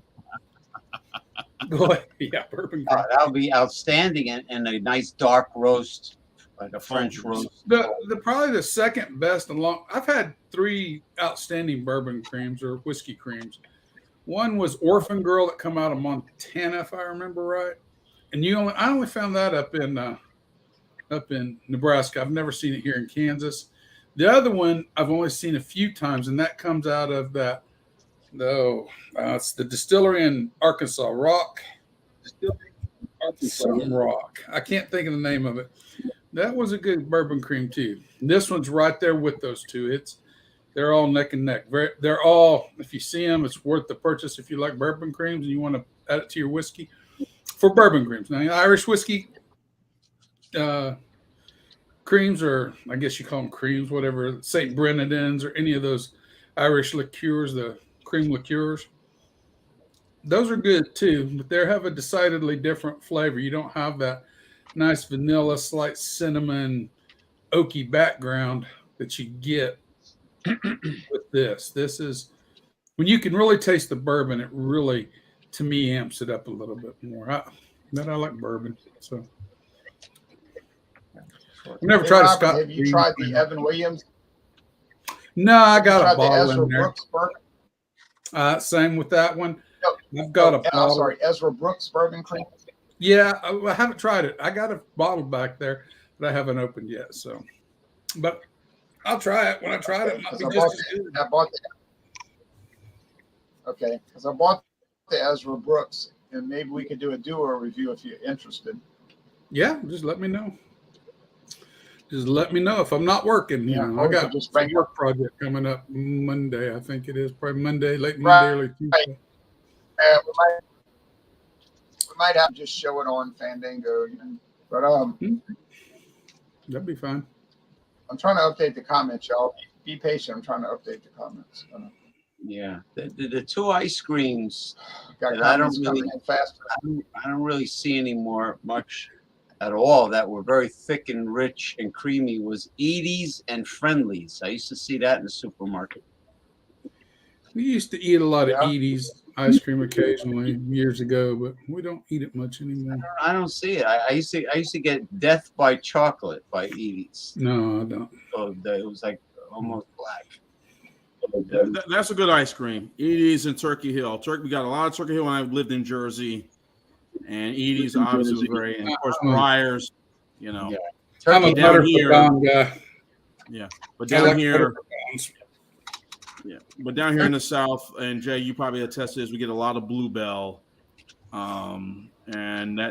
Go ahead. Yeah, bourbon cream. That'll be outstanding, and a nice dark roast, like a French roast. The probably the second best along. I've had 3 outstanding bourbon creams or whiskey creams. One was Orphan Girl that come out of Montana, if I remember right, and I only found that up in Nebraska. I've never seen it here in Kansas. The other one I've only seen a few times, and that comes out of that. No, it's the distillery in Arkansas, Rock. Some Rock. I can't think of the name of it. That was a good bourbon cream too. This one's right there with those two. They're all neck and neck. They're all, if you see them, it's worth the purchase if you like bourbon creams and you want to add it to your whiskey. For bourbon creams. Now, Irish whiskey creams, or I guess you call them creams, whatever, St. Brendan's or any of those Irish liqueurs, the cream liqueurs. Those are good too, but they have a decidedly different flavor. You don't have that nice vanilla, slight cinnamon, oaky background that you get with this. This is when you can really taste the bourbon. It really, to me, amps it up a little bit more. I like bourbon, so I've never Hey, tried a Robert, Scott. have you tried the Evan Williams? No, I Have you got a tried the bottle Ezra in there. Brooks bourbon? Same with that one. No, I've got a I'm bottle. sorry, Ezra Brooks bourbon cream. Yeah, I haven't tried it. I got a bottle back there that I haven't opened yet. So, but I'll try it. When I tried it, it might be just as good. I bought okay, because I bought the Ezra Brooks, and maybe we could do a duo review if you're interested. Yeah, just let me know. Just let me know if I'm not working. You know, I got just a work project coming up Monday. I think it is probably Monday, late Monday, Right. early Tuesday. We might have to just show it on Fandango, you know. But That'd be fine. I'm trying to update the comments, y'all. Be patient. I'm trying to update the comments. Yeah, the two ice creams Got that I don't comments really coming in faster. I don't really see anymore much at all that were very thick and rich and creamy was Edie's and Friendly's. I used to see that in the supermarket. We used to eat a lot of Yeah. Edie's ice cream occasionally years ago, but we don't eat it much anymore. I don't see it. I used to get Death by Chocolate by Edie's. No, I don't. So it was like almost black. That's a good ice cream. Edie's in Turkey Hill. We got a lot of Turkey Hill when I lived in Jersey, and Edie's obviously was very, and of course Briars. You know, Yeah. I'm a down butter here. pecan guy. Yeah, but I down like here, butter pecans. yeah, but down here in the South, and Jay, you probably attest to this. We get a lot of Bluebell, and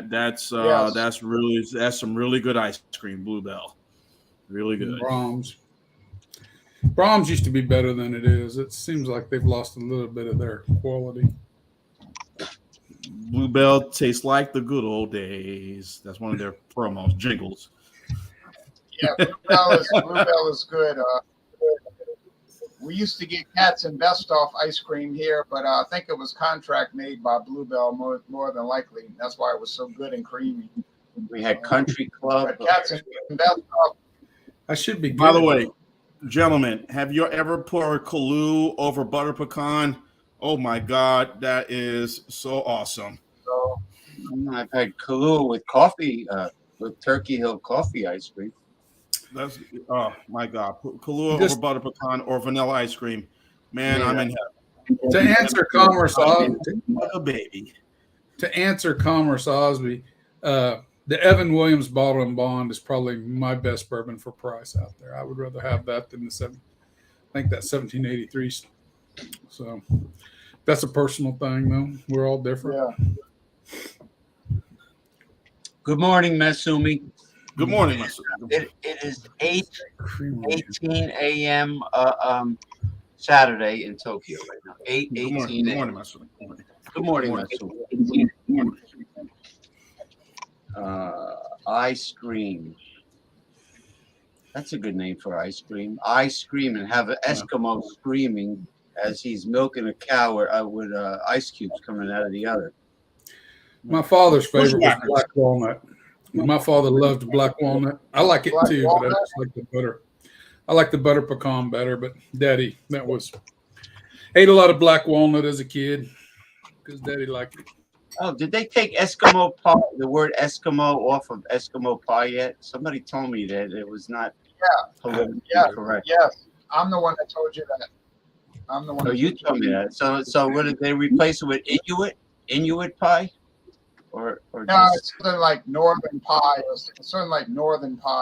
that's some really good ice cream. Bluebell, really good. Brahms used to be better than it is. It seems like they've lost a little bit of their quality. Bluebell tastes like the good old days. That's one of their promos, jingles. Yeah, Bluebell is good. We used to get Katz and Bestoff ice cream here, but I think it was contract made by Bluebell more than likely. That's why it was so good and creamy. We had Country Club. Katz and Bestoff. I should be good. By the way, gentlemen, have you ever poured Kahlua over butter pecan? Oh my God, that is so awesome. So, I've had Kahlua with coffee, with Turkey Hill coffee ice cream. That's my God, Kahlua over butter pecan or vanilla ice cream. Man, I'm in heaven. To answer Commerce Osby, Like a baby. The Evan Williams Bottle and Bond is probably my best bourbon for price out there. I would rather have that than I think that's 1783. So that's a personal thing, though. We're all different. yeah. Good morning, Masumi. Good morning, my son. It is 8:18 a.m. Saturday in Tokyo right now. 8:18 Good morning, a.m. my son. Good morning, Masumi. Ice cream. That's a good name for ice cream. Ice cream, and have an Eskimo screaming as he's milking a cow with ice cubes coming out of the other. My father's favorite was black walnut. My father loved black walnut. I like it too, but I just like the butter. I like the butter pecan better, but Daddy, ate a lot of black walnut as a kid because Daddy liked it. Oh, did they take Eskimo pie, the word Eskimo off of Eskimo pie yet? Somebody told me that it was not politically correct. Yes, I'm the one that told you that. I'm the one. Oh, you told me that. So what did they replace it with? Inuit pie? Or No, just... it's something like Northern Pie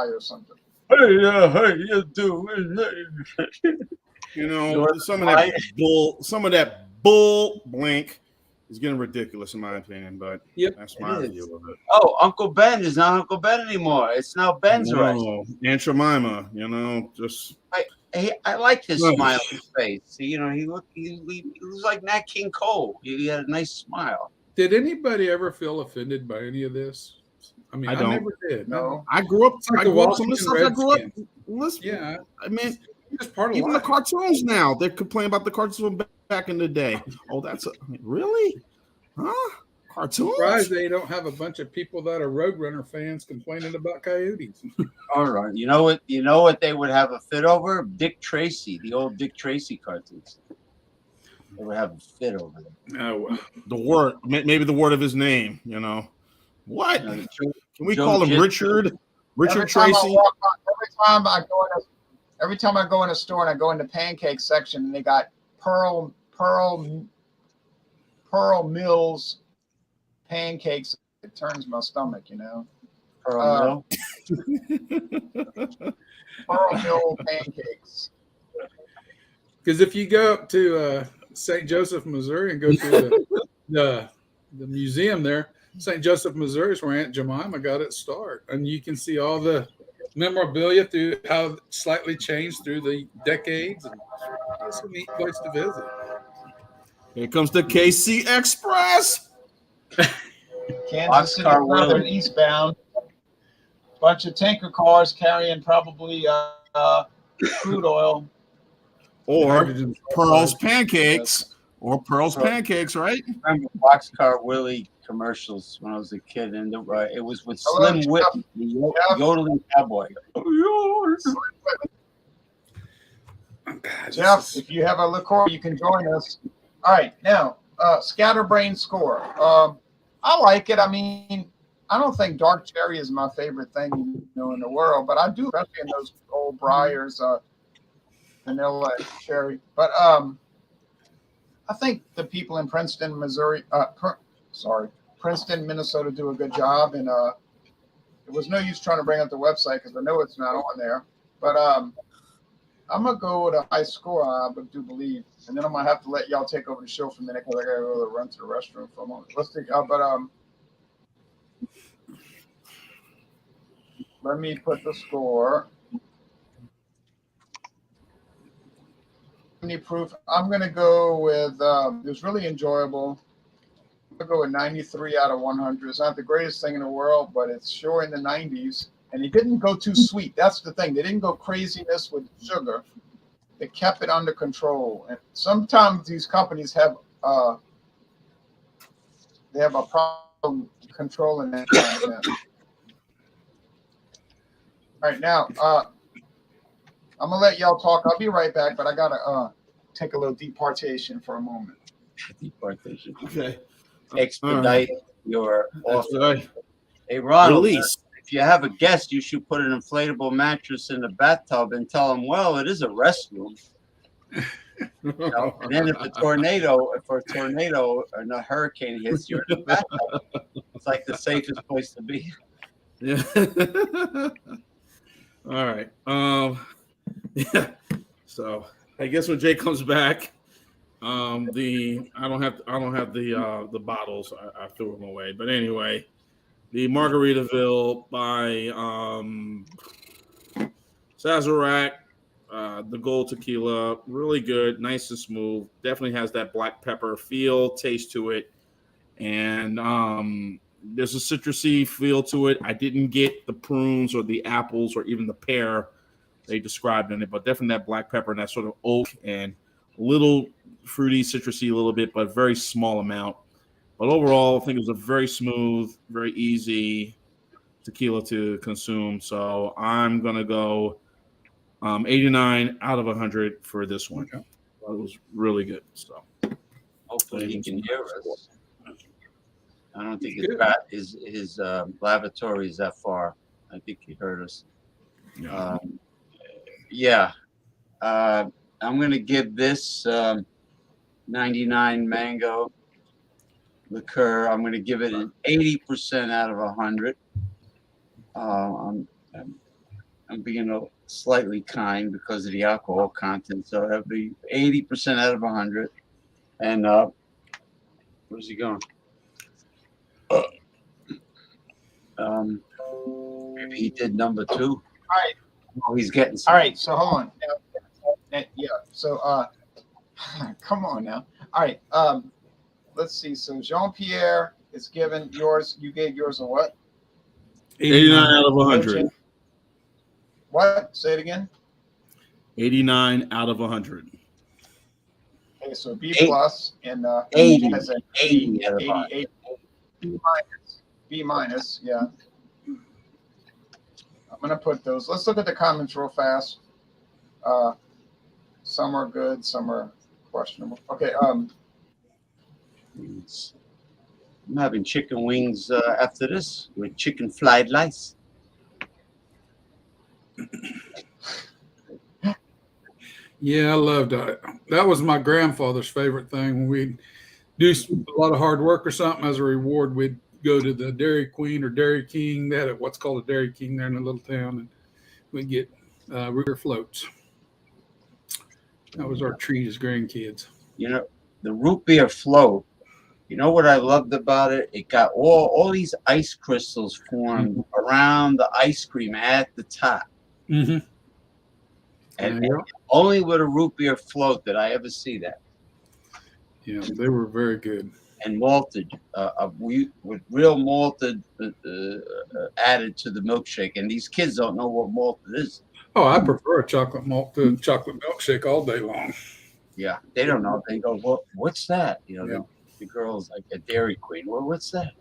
or something. Hey, you doing? You know, some of that bull blank is getting ridiculous in my opinion, but that's my review of it. Oh, Uncle Ben is not Uncle Ben anymore. It's now Ben's right. Aunt Jemima, you know, just I like his smile on his face. You know, he looks like Nat King Cole. He had a nice smile. Did anybody ever feel offended by any of this? I mean, I never did. No, I grew up. Like I grew up. Some of the stuff I grew up. Listen, yeah, I mean, it's part of even life. the cartoons now. They complain about the cartoons back in the day. Oh, really? Huh? Cartoons? Surprised they don't have a bunch of people that are Roadrunner fans complaining about coyotes. All right. You know what? You know what they would have a fit over? Dick Tracy, the old Dick Tracy cartoons. They would have a fit over them. Oh, well. The word, maybe the word of his name. What? You know, Can we Joe call him Gist- Richard? Richard Every time I Tracy? walk by- every time I go in a store and I go in the pancake section, and they got Pearl Mills pancakes. It turns my stomach, Pearl Mill. Pearl Mill pancakes. Because if you go up to St. Joseph, Missouri, and go to the museum there, St. Joseph, Missouri is where Aunt Jemima got its start, and you can see all the memorabilia through how it slightly changed through the decades. And it's a neat place to visit. Here comes the KC Express. Kansas City, Boxcar northern Willie. eastbound. Bunch of tanker cars carrying probably crude oil. Or Hydrogen Pearl's sulfide. Pancakes. Or Pearl's Pancakes, right? I remember Boxcar Willie commercials when I was a kid, and it was with Hello, Slim Jeff. Whitman, the yodeling cowboy. God, Jeff, this is- if you have a liqueur, you can join us. All right, now scatterbrain score. I like it. I mean, I don't think dark cherry is my favorite thing, in the world, but I do, especially in those old Briars, vanilla cherry. But I think the people in Princeton, Missouri, Princeton, Minnesota, do a good job. And it was no use trying to bring up the website because I know it's not on there. But I'm gonna go with a high score. I do believe, and then I'm gonna have to let y'all take over the show for a minute because I gotta go run to the restroom for a moment. Let's take. Let me put the score. Any proof? I'm gonna go with. It was really enjoyable. I'm gonna go with 93 out of 100. It's not the greatest thing in the world, but it's sure in the 90s. And it didn't go too sweet. That's the thing. They didn't go craziness with sugar. They kept it under control. And sometimes these companies have a problem controlling that content. All right, now I'm gonna let y'all talk. I'll be right back, but I gotta take a little departation for a moment. Deportation. Okay. Expedite your offer. Right. Hey, Ronald, Release. if you have a guest, you should put an inflatable mattress in the bathtub and tell them, well, it is a restroom. And then if a tornado and a hurricane hits, you're in the bathtub. It's like the safest place to be. Yeah. All right. Yeah. So I guess when Jay comes back, I don't have the bottles. I threw them away. But anyway, the Margaritaville by Sazerac, the gold tequila, really good, nice and smooth. Definitely has that black pepper feel, taste to it, and there's a citrusy feel to it. I didn't get the prunes or the apples or even the pear they described in it, but definitely that black pepper and that sort of oak and a little fruity, citrusy a little bit, but very small amount. But overall, I think it was a very smooth, very easy tequila to consume. So I'm going to go 89 out of 100 for this one. Okay. It was really good. So Hopefully he can hear us. I don't think Good. his lavatory is that far. I think he heard us. yeah. I'm going to give this 99 mango liqueur. I'm going to give it an 80% out of 100. I'm being slightly kind because of the alcohol content, so it'll be 80% out of 100. And where's he going? Maybe he did number 2. All right. Oh, he's getting All right, so hold on. Yeah, so come on now. All right, let's see. So Jean-Pierre is given yours. You gave yours a what? 89 out of 100. What? Say it again. 89 out of 100. Okay, so B plus and 80. has an 80 out of 80. B minus. Yeah. I'm gonna put those. Let's look at the comments real fast. Some are good, some are questionable. Okay. I'm having chicken wings after this with chicken fried rice. Yeah, I loved it. That was my grandfather's favorite thing. When we'd do a lot of hard work or something, as a reward, we'd go to the Dairy Queen or Dairy King. They had what's called a Dairy King there in a little town, and we'd get root floats. That was our treat as grandkids. You know, the root beer float. You know what I loved about it? It got all these ice crystals formed around the ice cream at the top. Mm-hmm. And only with a root beer float did I ever see that. Yeah, they were very good. And malted, with real malted added to the milkshake. And these kids don't know what malted is. Oh, I prefer a chocolate malt to chocolate milkshake all day long. Yeah, they don't know. They go, what's that? You know, the girls like a Dairy Queen. Well, what's that?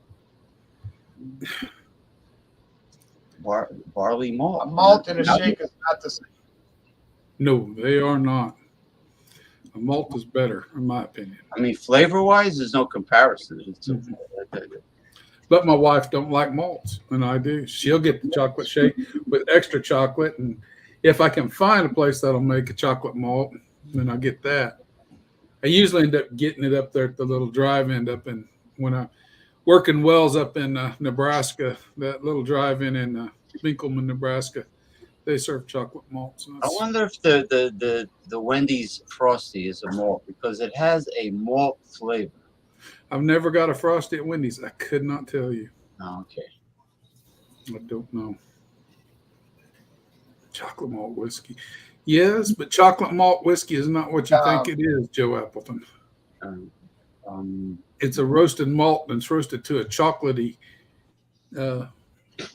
Barley malt. A malt in a shake is not the same. No, they are not. A malt is better, in my opinion. I mean, flavor-wise, there's no comparison. But my wife don't like malts, and I do. She'll get the chocolate shake with extra chocolate, and if I can find a place that'll make a chocolate malt, then I get that. I usually end up getting it up there at the little drive-in up in when I work in Wells up in Nebraska. That little drive-in in Winkelman, Nebraska. They serve chocolate malts. I wonder if the Wendy's Frosty is a malt because it has a malt flavor. I've never got a Frosty at Wendy's. I could not tell you. Oh, okay. I don't know. Chocolate malt whiskey. Yes, but chocolate malt whiskey is not what you think it is, Joe Appleton. It's a roasted malt and it's roasted to a chocolatey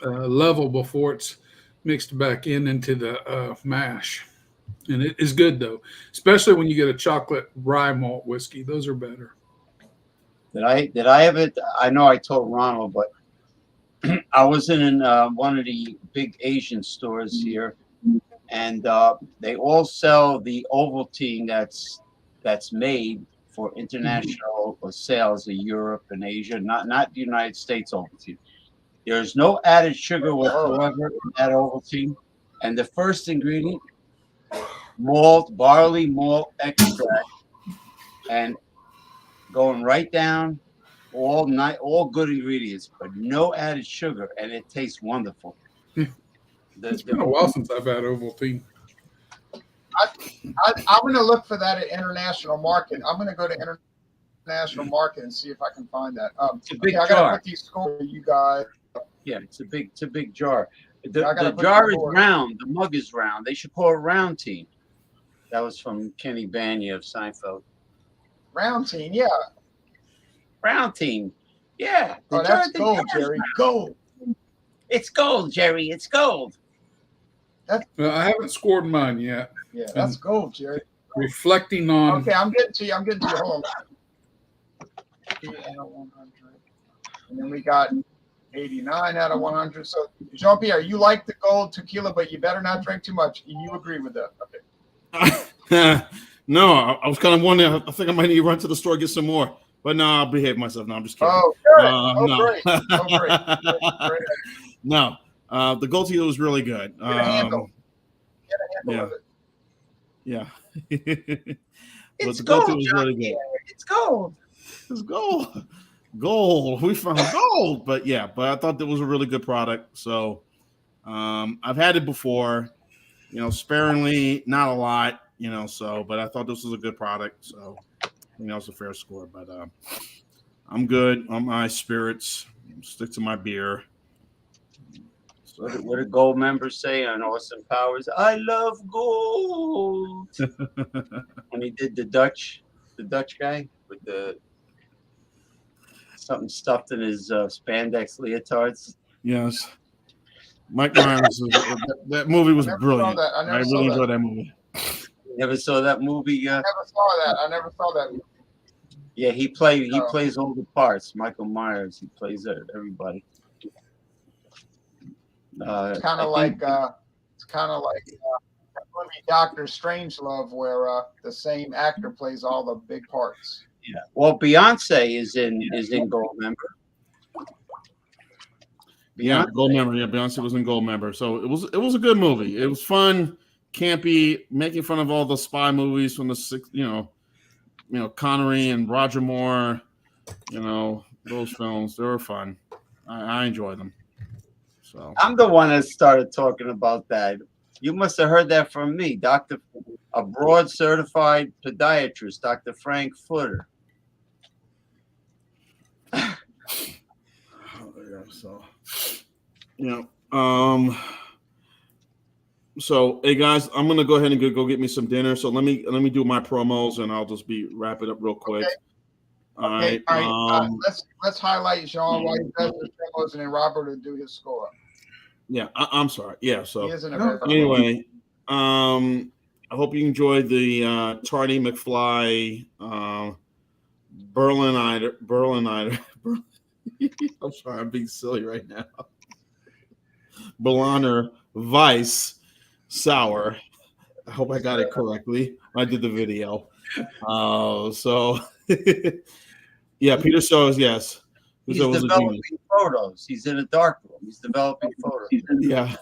level before it's mixed back into the mash. And it is good, though, especially when you get a chocolate rye malt whiskey. Those are better. Did I have it? I know I told Ronald, but I was in one of the big Asian stores here, and they all sell the Ovaltine that's made for international sales in Europe and Asia, not the United States Ovaltine. There's no added sugar whatsoever in that Ovaltine, and the first ingredient, barley malt extract, and going right down, all good ingredients, but no added sugar, and it tastes wonderful. It's been a while since I've had Ovaltine. I'm going to look for that at international market. I'm going to go to international market and see if I can find that. It's a big jar. I got to put these scores for you guys. Yeah, it's a big jar. The jar is round. The mug is round. They should call it round tea. That was from Kenny Banya of Seinfeld. Round team, yeah. Round team, yeah. Oh, that's gold, Jerry. Gold. It's gold, Jerry. It's gold. Well, I haven't scored mine yet. Yeah, that's gold, Jerry. Reflecting on. Okay, I'm getting to you. Hold on. 100. And then we got 89 out of 100. So, Jean-Pierre, you like the gold tequila, but you better not drink too much. You agree with that? Okay. No, I was kind of wondering. I think I might need to run to the store and get some more. But no, I'll behave myself. No, I'm just kidding. Oh, good. No. Great. Oh, great. No, the gold tequila was really good. Get a handle. Of it. Yeah. It's the gold, gold was really good. It's gold. It's gold. Gold. We found gold. But I thought that was a really good product. So I've had it before, sparingly, not a lot. But I thought this was a good product. So, it's a fair score. But I'm good on my spirits. Stick to my beer. So what do gold members say on Austin Powers? I love gold. When he did the Dutch guy with the something stuffed in his spandex leotards. Yes. Mike Myers, that movie was brilliant. I really enjoyed that movie. Never saw that movie. I never saw that. Yeah, he plays all the parts. Michael Myers, he plays everybody. It's kind of like that movie Doctor Strangelove, where the same actor plays all the big parts. Yeah. Well, Beyonce is in Goldmember. Yeah, Goldmember. Yeah, Beyonce was in Goldmember. So it was a good movie. It was fun, campy, making fun of all the spy movies from the Connery and Roger Moore. Those films, they were fun. I enjoyed them. So I'm the one that started talking about that. You must have heard that from me, a board certified podiatrist, Dr. Frank Footer. So hey guys, I'm gonna go ahead and go get me some dinner. So let me do my promos and I'll just wrap it up real quick. Okay. All right. Let's highlight Jean while he does his promos, and then Robert will do his score. Yeah, I'm sorry. Yeah. So He isn't a very anyway, I hope you enjoyed the Tardy McFly Berliner. I'm sorry, I'm being silly right now. Berliner Weiss Sour. I hope I got it correctly. I did the video. So yeah, Peter Sellers, yes. He's developing photos. He's in a dark room. He's developing photos. Yeah.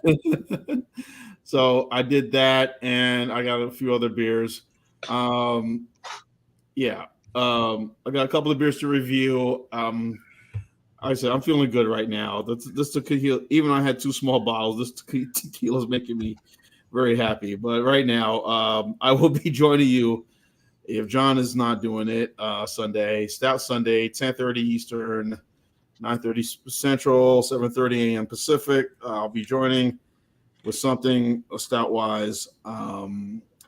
So I did that, and I got a few other beers. Yeah. I got a couple of beers to review. I said I'm feeling good right now. This tequila, even though I had 2 small bottles, this tequila is making me very happy. But right now, I will be joining you if John is not doing it. Sunday, Stout Sunday, 10:30 Eastern, 9:30 Central, 7:30 a.m. Pacific. I'll be joining with something stout wise.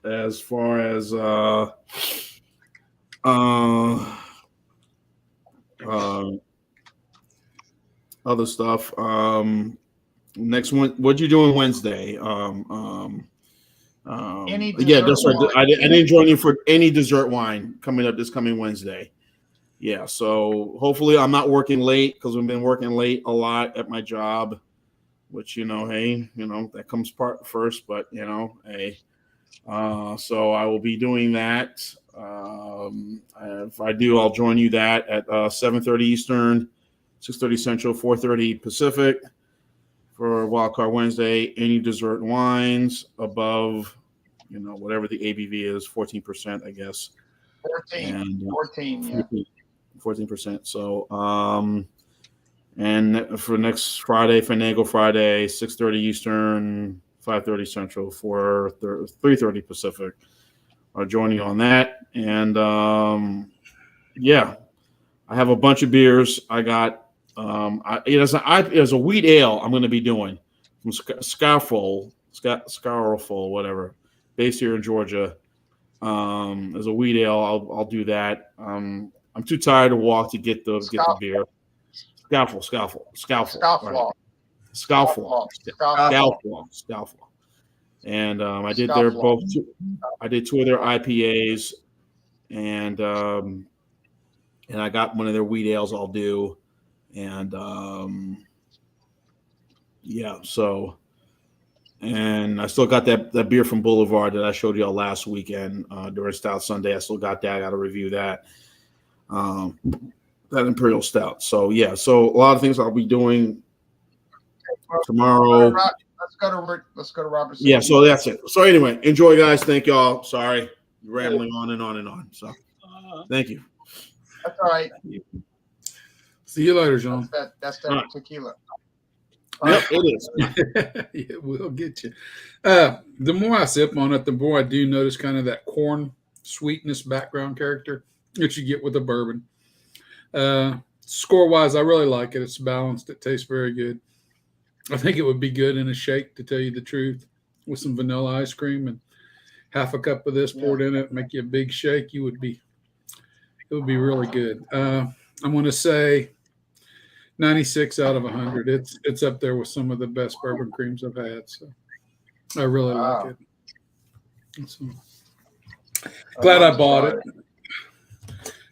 As far as other stuff. Next one, what you doing Wednesday? Any Yeah, that's right. dessert I didn't join you for any dessert wine coming up this coming Wednesday. Yeah, so hopefully I'm not working late because we've been working late a lot at my job, which hey, that comes first, but hey. So I will be doing that. If I do, I'll join you that at 7:30 Eastern, 6:30 Central, 4:30 Pacific for Wildcard Wednesday. Any dessert wines above, whatever the ABV is, 14%, I guess. 14%. So, and for next Friday, Fandango Friday, 6:30 Eastern, 5:30 Central, 3:30 Pacific. I'll join you on that. And yeah, I have a bunch of beers. I got there's a wheat ale I'm going to be doing from Scarful, whatever, based here in Georgia. There's a wheat ale. I'll do that. I'm too tired to walk to get the beer. Scoutful. And I did their both. I did 2 of their IPAs, and I got one of their wheat ales. I'll do, and yeah. So, and I still got that beer from Boulevard that I showed y'all last weekend during Stout Sunday. I still got that. I got to review that. That Imperial Stout. So yeah. So a lot of things I'll be doing tomorrow. Let's go to Robert. Yeah, so that's it. So anyway, enjoy, guys. Thank y'all. Sorry, rambling on and on and on. So thank you. That's all right. See you later, John. That's that tequila. Yep, it is. Yeah, we'll get you. The more I sip on it, the more I do notice kind of that corn sweetness background character that you get with the bourbon. Score-wise, I really like it. It's balanced. It tastes very good. I think it would be good in a shake, to tell you the truth, with some vanilla ice cream and half a cup of this poured in it, make you a big shake. It would be really good. I'm going to say 96 out of 100. It's up there with some of the best bourbon creams I've had. So I really like it. So, glad I bought it.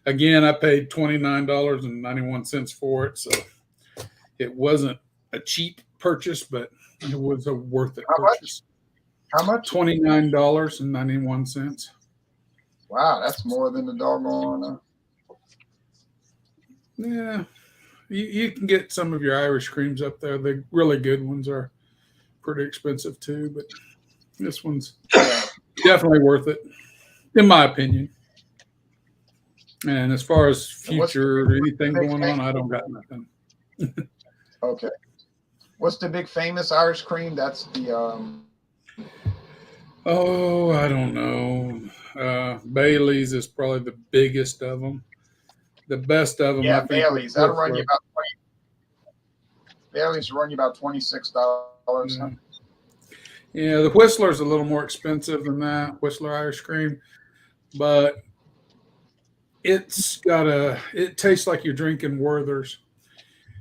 Again, I paid $29.91 for it, so it wasn't a cheap purchase, but it was a worth it How much? purchase. How much? $29.91. Wow, that's more than the doggone. Yeah, you can get some of your Irish creams up there. The really good ones are pretty expensive too, but this one's definitely worth it, in my opinion. And as far as future or anything going on, I don't got nothing. Okay. What's the big famous Irish cream? That's the Oh, I don't know. Bailey's is probably the biggest of them. The best of them, I think. Bailey's. That'll run you about Bailey's run you about $26. Yeah. Yeah, the Whistler's a little more expensive than that, Whistler Irish cream, but it tastes like you're drinking Werther's,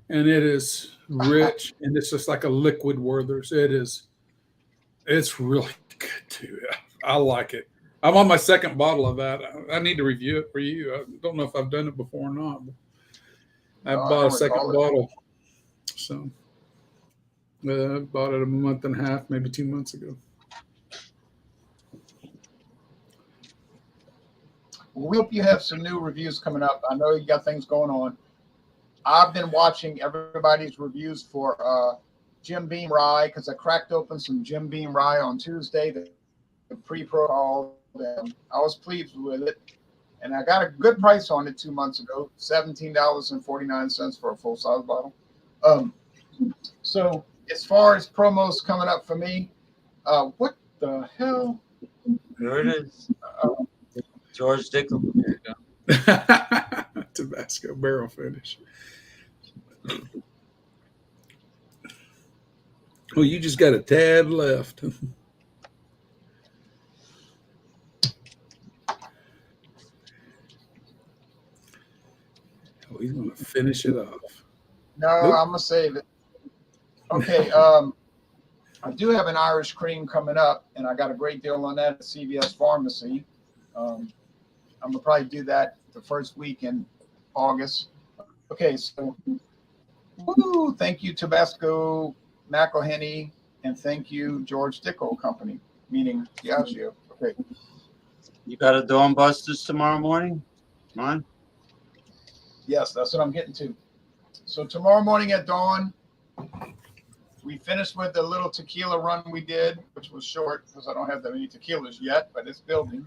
and it is rich, and it's just like a liquid Werther's. It's really good too. I like it. I'm on my second bottle of that. I need to review it for you. I don't know if I've done it before or not, but I bought a second bottle. So I bought it a month and a half, maybe 2 months ago. We hope you have some new reviews coming up. I know you got things going on. I've been watching everybody's reviews for Jim Beam Rye because I cracked open some Jim Beam Rye on Tuesday, the pre-protocol, and I was pleased with it. And I got a good price on it 2 months ago, $17.49 for a full-size bottle. So as far as promos coming up for me, what the hell? There it is. George Dickel. Tabasco barrel finish. Well, you just got a tad left. Oh, he's going to finish it off. No, Nope. I'm going to save it. Okay, I do have an Irish cream coming up, and I got a great deal on that at CVS Pharmacy. I'm going to probably do that the first week in August. Okay, so woo, thank you, Tabasco, McElhenney, and thank you, George Dickel Company, meaning Diageo. Okay. You got a Dawn Busters tomorrow morning? Come on. Yes, that's what I'm getting to. So tomorrow morning at dawn, we finished with the little tequila run we did, which was short because I don't have that many tequilas yet, but it's building.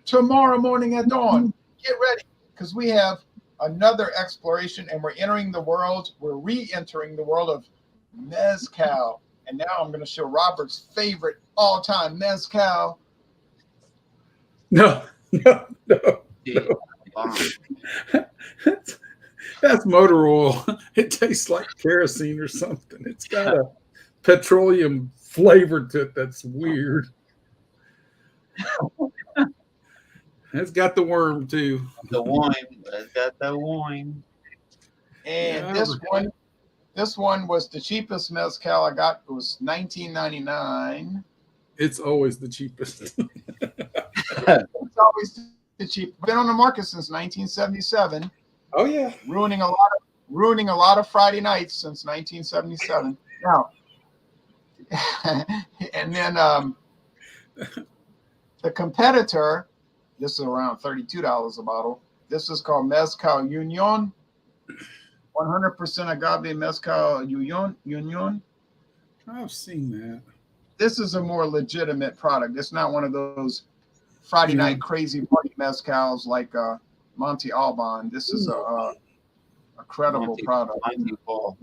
Tomorrow morning at dawn, get ready because we have another exploration and we're re-entering the world of mezcal. And now I'm going to show Robert's favorite all-time mezcal. No. That's motor oil. It tastes like kerosene or something. It's got a petroleum flavor to it that's weird. It's got the worm too. The wine. It's got the wine. And Yeah. this one was the cheapest mezcal I got. It was $19.99. It's always the cheapest. It's always the cheap. Been on the market since 1977. Oh yeah. Ruining a lot of Friday nights since 1977. Now, and then the competitor, this is around $32 a bottle. This is called Mezcal Union, 100% agave Mezcal Union. I've seen that. This is a more legitimate product. It's not one of those Friday night crazy party mezcals like Monte Alban. This is a credible product. Monty Ball.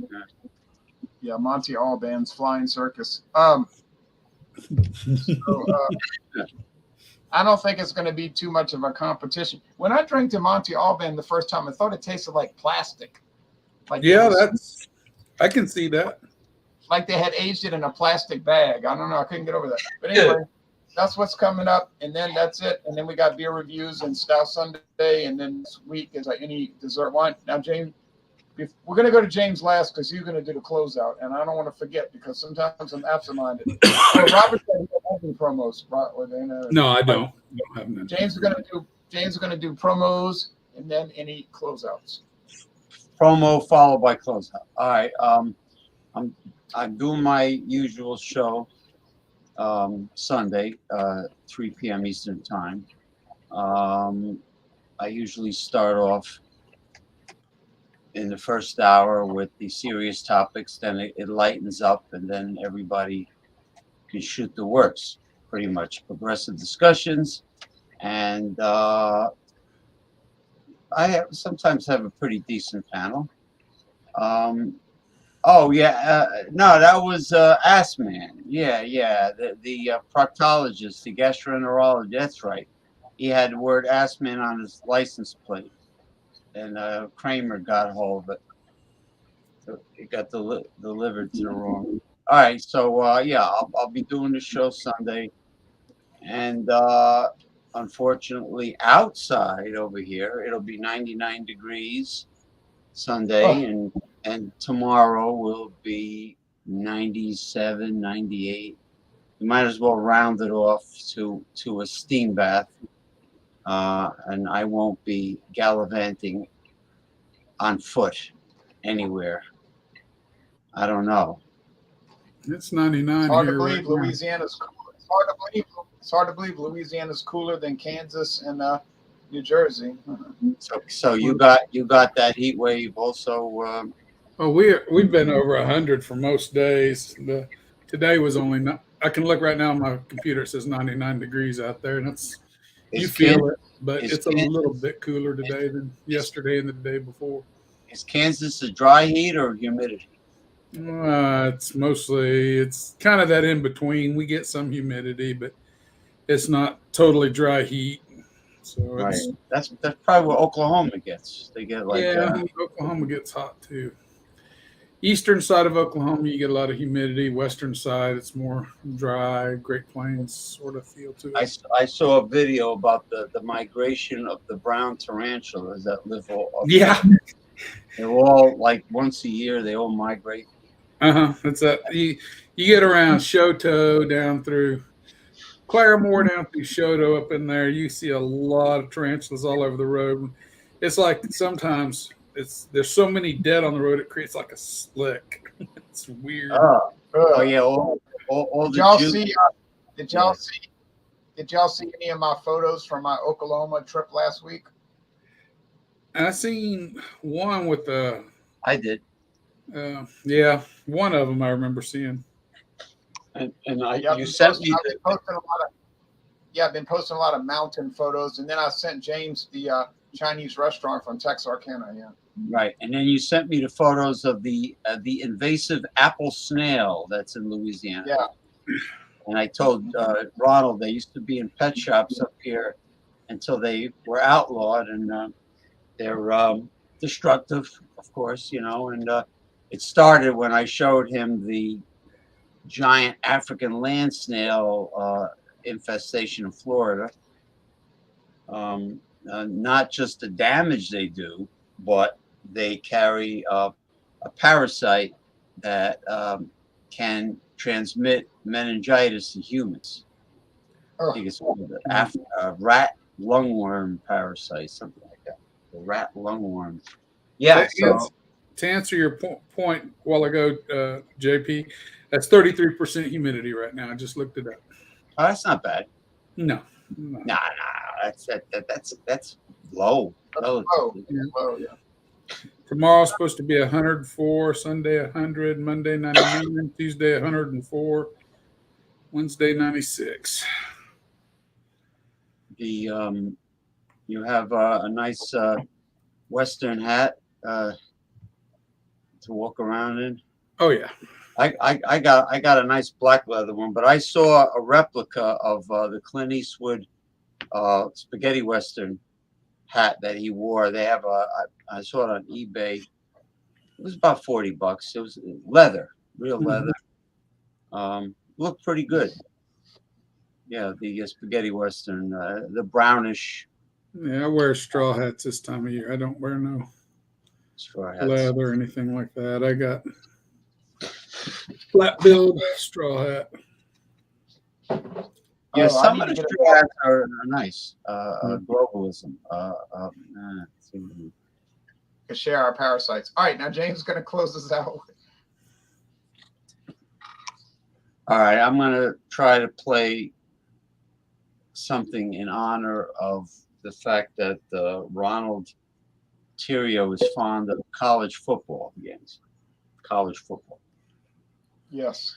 Yeah, Monte Alban's Flying Circus. I don't think it's going to be too much of a competition. When I drank the Monte Alban the first time, I thought it tasted like plastic. Like I can see that. Like they had aged it in a plastic bag. I don't know. I couldn't get over that. But anyway, that's what's coming up. And then that's it. And then we got beer reviews and Stout Sunday. And then this week is like any dessert wine. Now, James, we're going to go to James last because you're going to do the closeout. And I don't want to forget because sometimes I'm absent-minded. So Robert said he doesn't do promos. No, I don't. I don't have none. James is going to do promos. and then any closeouts. Promo followed by closeout. All right. I'm doing my usual show Sunday, 3 p.m. Eastern time. I usually start off in the first hour with the serious topics, then it lightens up, and then everybody can shoot the works. Pretty much progressive discussions, and sometimes have a pretty decent panel. Oh yeah, no, that was Ass Man. Yeah, the proctologist, the gastroenterologist. That's right. He had the word Ass Man on his license plate, and Kramer got hold of it. So it got delivered to the wrong. All right, so yeah, I'll be doing the show Sunday, and unfortunately, outside over here, it'll be 99 degrees Sunday, and tomorrow will be 97, 98. You might as well round it off to a steam bath, and I won't be gallivanting on foot anywhere. I don't know. It's 99 It's hard to here right believe now. Louisiana's cooler. It's hard to believe Louisiana's cooler than Kansas and New Jersey. So you got that heat wave also. Oh, we've been over 100 for most days. Today was only not. I can look right now on my computer. It says 99 degrees out there, and you feel it, but it's a little bit cooler today than yesterday and the day before. Is Kansas a dry heat or humidity? It's kind of that in between. We get some humidity, but it's not totally dry heat. So Right. That's probably what Oklahoma gets. They get like Oklahoma gets hot too. Eastern side of Oklahoma, you get a lot of humidity. Western side, it's more dry, Great Plains sort of feel to it. I saw a video about the migration of the brown tarantulas that live all Yeah. They're all like once a year. They all migrate. That's that. You get around Shoto down through Claremore down through Shoto up in there. You see a lot of tarantulas all over the road. It's like sometimes there's so many dead on the road it creates like a slick. It's weird. Oh yeah, all Did the y'all juice. see? Did y'all see any of my photos from my Oklahoma trip last week? I seen one with the. I did, Yeah, one of them I remember seeing. and Yeah, you sent me. I've been posting a lot of mountain photos, and then I sent James the Chinese restaurant from Texarkana. Yeah. Right, and then you sent me the photos of the invasive apple snail that's in Louisiana. Yeah. And I told Ronald they used to be in pet shops up here until they were outlawed, and they're destructive, of course, And it started when I showed him the giant African land snail infestation in Florida. Not just the damage they do, but they carry a parasite that can transmit meningitis in humans. I think it's called a rat lungworm parasite, something like that. The rat lungworm. Yeah. To answer your point a while ago, JP, that's 33% humidity right now. I just looked it up. Oh, that's not bad. No. Nah. That's low. Low, yeah. Tomorrow's supposed to be 104, Sunday 100, Monday 99, Tuesday 104, Wednesday 96. You have a nice Western hat to walk around in. Oh yeah. I got a nice black leather one, but I saw a replica of the Clint Eastwood spaghetti Western hat that he wore. They have I saw it on eBay. It was about $40. It was leather, real leather. Looked pretty good. Yeah, the spaghetti Western, the brownish. Yeah, I wear straw hats this time of year. I don't wear no straw hats. Leather or anything like that. I got flat billed straw hat. Yeah, I some need of to the get straw hats are nice. Globalism. Let's see. to share our parasites. All right, now James is going to close this out. All right, I'm gonna try to play something in honor of the fact that Ronald Theriot is fond of college football games. College football. Yes.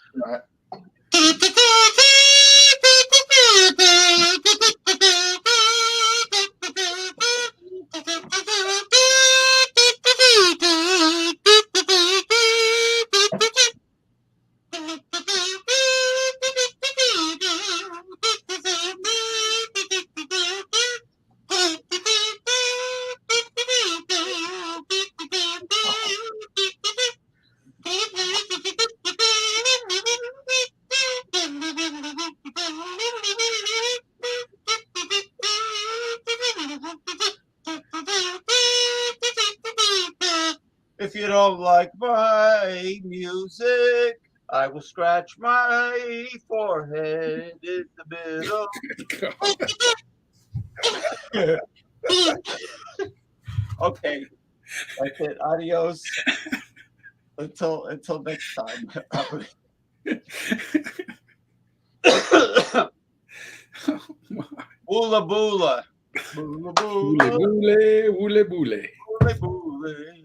If you don't like my music, I will scratch my forehead in the middle. Okay, that's it. Adios. Until next time. Boola boola. Boola Boule, boola. boule, boule, boule. Boola boola.